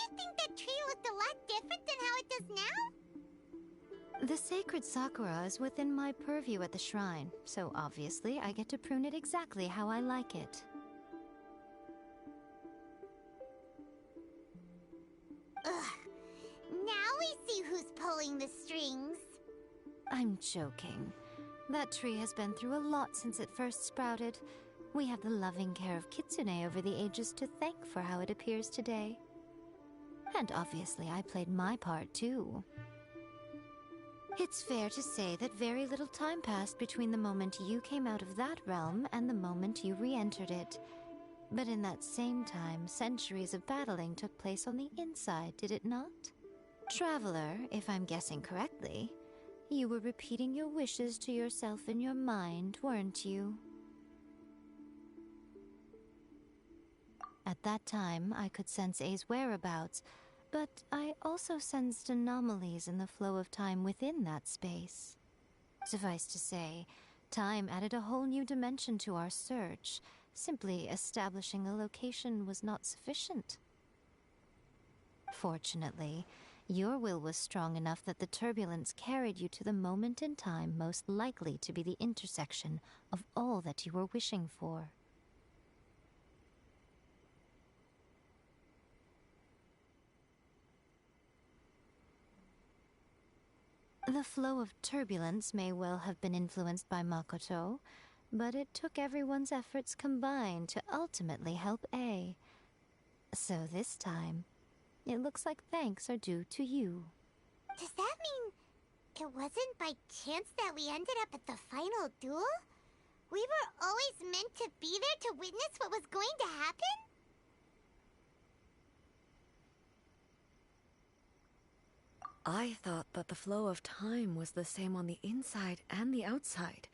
you think that tree looked a lot different than how it does now? The sacred sakura is within my purview at the shrine, so obviously I get to prune it exactly how I like it. Ugh. Now we see who's pulling the strings. I'm joking. That tree has been through a lot since it first sprouted. We have the loving care of Kitsune over the ages to thank for how it appears today. And obviously I played my part too. It's fair to say that very little time passed between the moment you came out of that realm and the moment you re-entered it. But in that same time, centuries of battling took place on the inside, did it not? Traveler, if I'm guessing correctly, you were repeating your wishes to yourself in your mind, weren't you? At that time, I could sense A's whereabouts, but I also sensed anomalies in the flow of time within that space. Suffice to say, time added a whole new dimension to our search. Simply establishing a location was not sufficient. Fortunately, your will was strong enough that the turbulence carried you to the moment in time most likely to be the intersection of all that you were wishing for. The flow of turbulence may well have been influenced by Makoto, but it took everyone's efforts combined to ultimately help A. So this time, it looks like thanks are due to you. Does that mean it wasn't by chance that we ended up at the final duel? We were always meant to be there to witness what was going to happen? I thought that the flow of time was the same on the inside and the outside,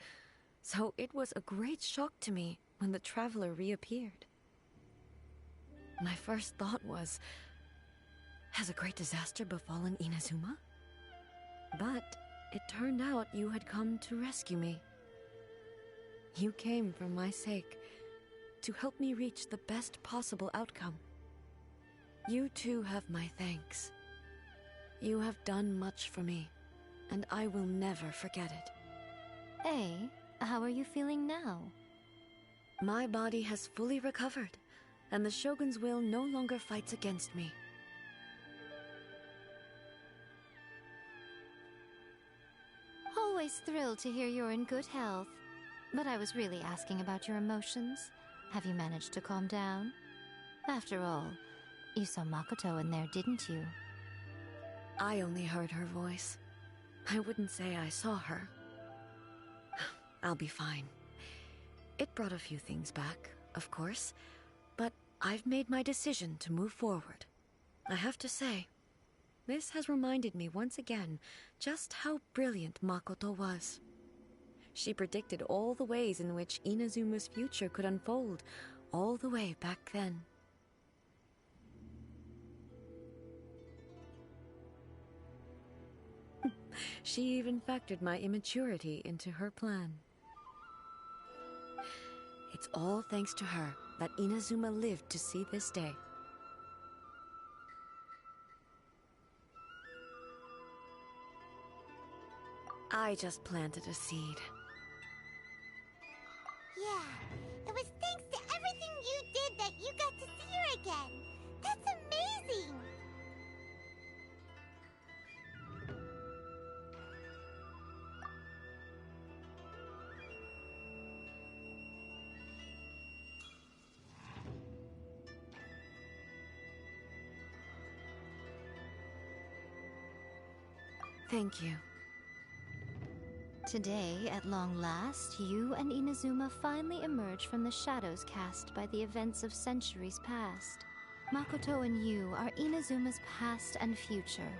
so it was a great shock to me when the traveler reappeared. My first thought was, has a great disaster befallen Inazuma? But it turned out you had come to rescue me. You came for my sake, to help me reach the best possible outcome. You too have my thanks. You have done much for me, and I will never forget it. Hey, how are you feeling now? My body has fully recovered, and the Shogun's will no longer fights against me. Always thrilled to hear you're in good health. But I was really asking about your emotions. Have you managed to calm down? After all, you saw Makoto in there, didn't you? I only heard her voice. I wouldn't say I saw her. I'll be fine. It brought a few things back, of course, but I've made my decision to move forward. I have to say, this has reminded me once again just how brilliant Makoto was. She predicted all the ways in which Inazuma's future could unfold, all the way back then. She even factored my immaturity into her plan. It's all thanks to her that Inazuma lived to see this day. I just planted a seed. Yeah, it was thanks to everything you did that you got to see her again. That's amazing! Thank you. Today, at long last, you and Inazuma finally emerge from the shadows cast by the events of centuries past. Makoto and you are Inazuma's past and future,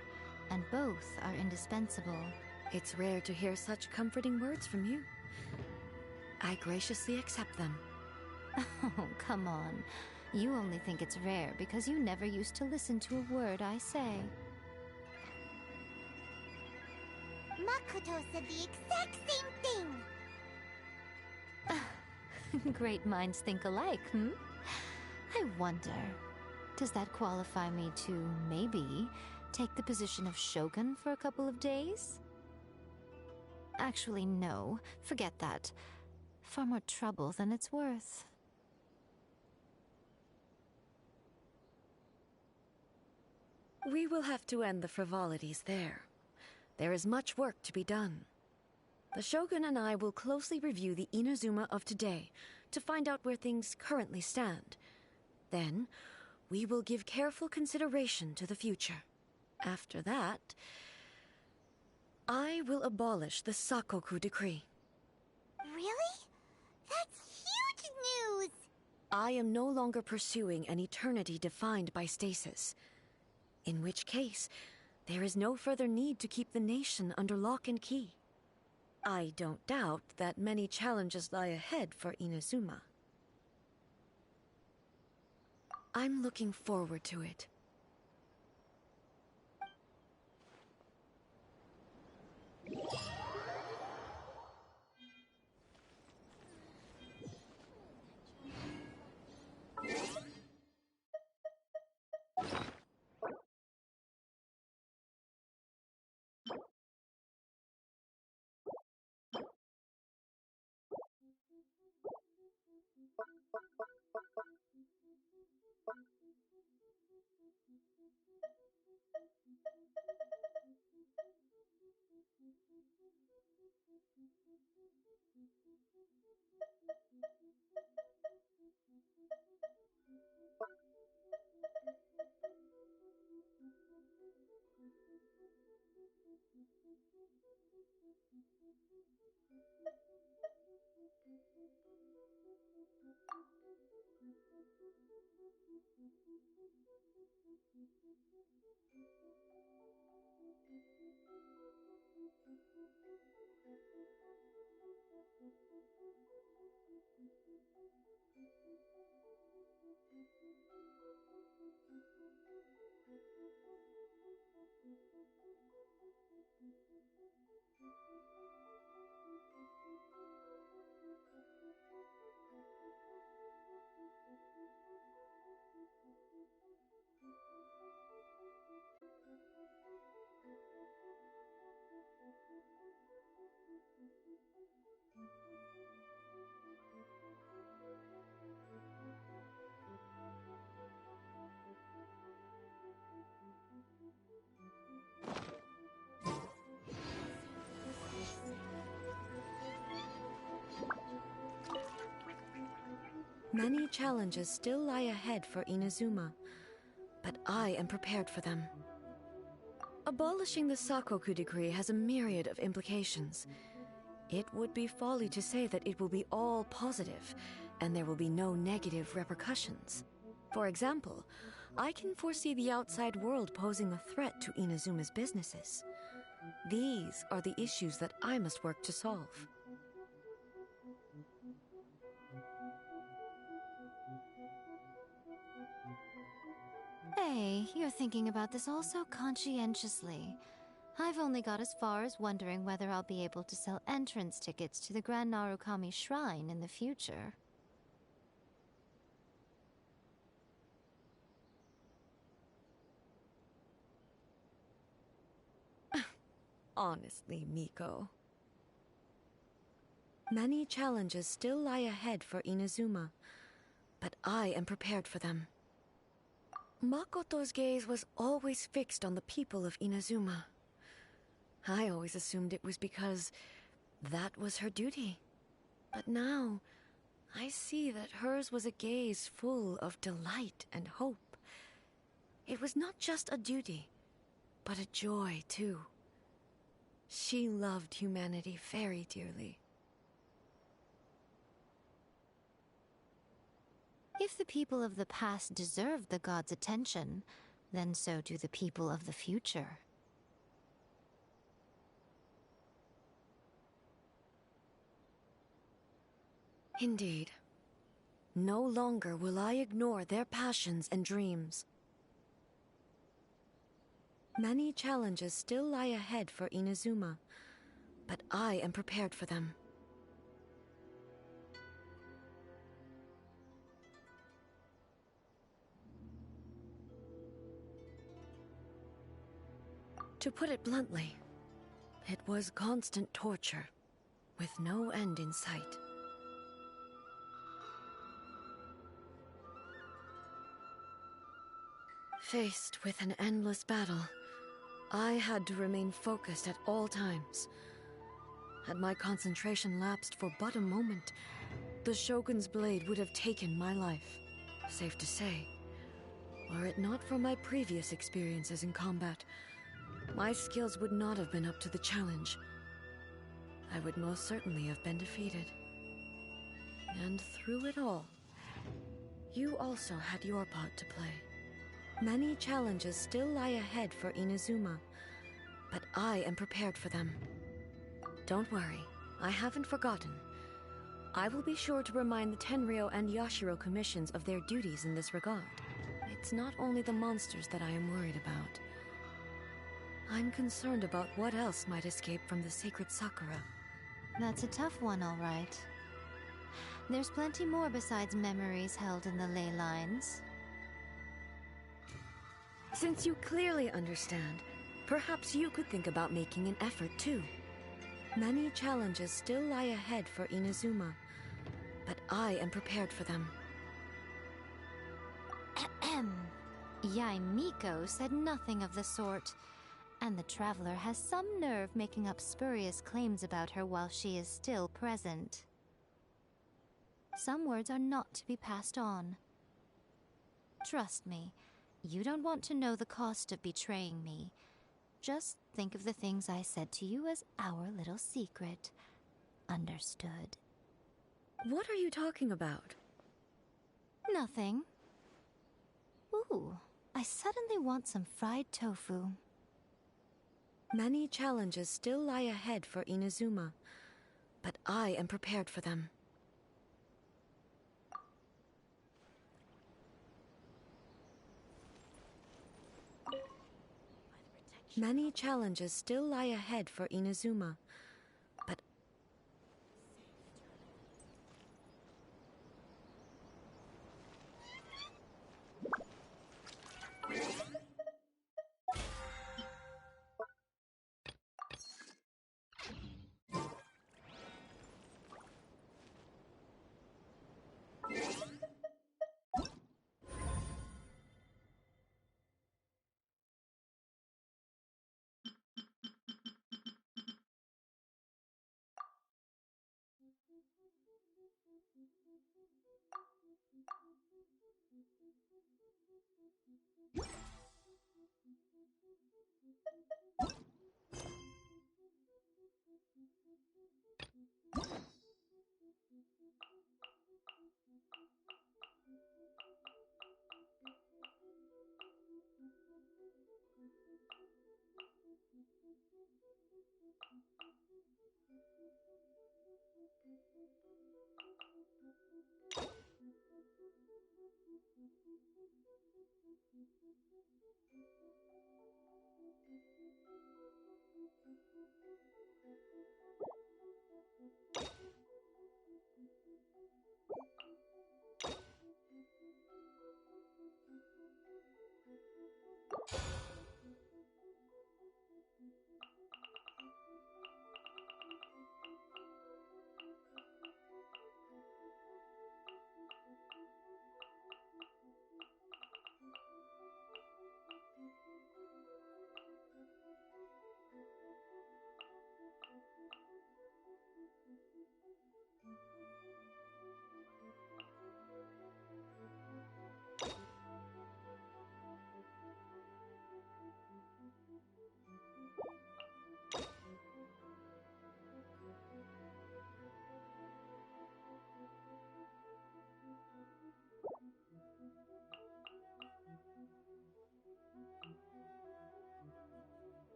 and both are indispensable. It's rare to hear such comforting words from you. I graciously accept them. Oh, come on. You only think it's rare because you never used to listen to a word I say. Makoto said the exact same thing! Great minds think alike, hmm? I wonder, Does that qualify me to, maybe, take the position of Shogun for a couple of days? Actually, no. Forget that. Far more trouble than it's worth. We will have to end the frivolities there. There is much work to be done. The Shogun and I will closely review the Inazuma of today to find out where things currently stand. Then, we will give careful consideration to the future. After that, I will abolish the Sakoku decree. Really? That's huge news! I am no longer pursuing an eternity defined by stasis. In which case, there is no further need to keep the nation under lock and key. I don't doubt that many challenges lie ahead for Inazuma. I'm looking forward to it. Many challenges still lie ahead for Inazuma, but I am prepared for them. Abolishing the Sakoku decree has a myriad of implications. It would be folly to say that it will be all positive, and there will be no negative repercussions. For example, I can foresee the outside world posing a threat to Inazuma's businesses. These are the issues that I must work to solve. Hey, you're thinking about this all so conscientiously. I've only got as far as wondering whether I'll be able to sell entrance tickets to the Grand Narukami Shrine in the future. Honestly, Miko. Many challenges still lie ahead for Inazuma, but I am prepared for them. Makoto's gaze was always fixed on the people of Inazuma. I always assumed it was because that was her duty. But now, I see that hers was a gaze full of delight and hope. It was not just a duty, but a joy, too. She loved humanity very dearly. If the people of the past deserve the gods' attention, then so do the people of the future. Indeed. No longer will I ignore their passions and dreams. Many challenges still lie ahead for Inazuma, but I am prepared for them. To put it bluntly, it was constant torture, with no end in sight. Faced with an endless battle, I had to remain focused at all times. Had my concentration lapsed for but a moment, the Shogun's blade would have taken my life. Safe to say, were it not for my previous experiences in combat, my skills would not have been up to the challenge. I would most certainly have been defeated. And through it all, you also had your part to play. Many challenges still lie ahead for Inazuma, but I am prepared for them. Don't worry, I haven't forgotten. I will be sure to remind the Tenryo and Yashiro commissions of their duties in this regard. It's not only the monsters that I am worried about. I'm concerned about what else might escape from the sacred Sakura. That's a tough one, all right. There's plenty more besides memories held in the ley lines. Since you clearly understand, perhaps you could think about making an effort too. Many challenges still lie ahead for Inazuma, but I am prepared for them. Yaimiko said nothing of the sort, and the traveler has some nerve making up spurious claims about her while she is still present. Some words are not to be passed on. Trust me, you don't want to know the cost of betraying me. Just think of the things I said to you as our little secret. Understood? What are you talking about? Nothing. Ooh, I suddenly want some fried tofu. Many challenges still lie ahead for Inazuma, but I am prepared for them. Many challenges still lie ahead for Inazuma, but...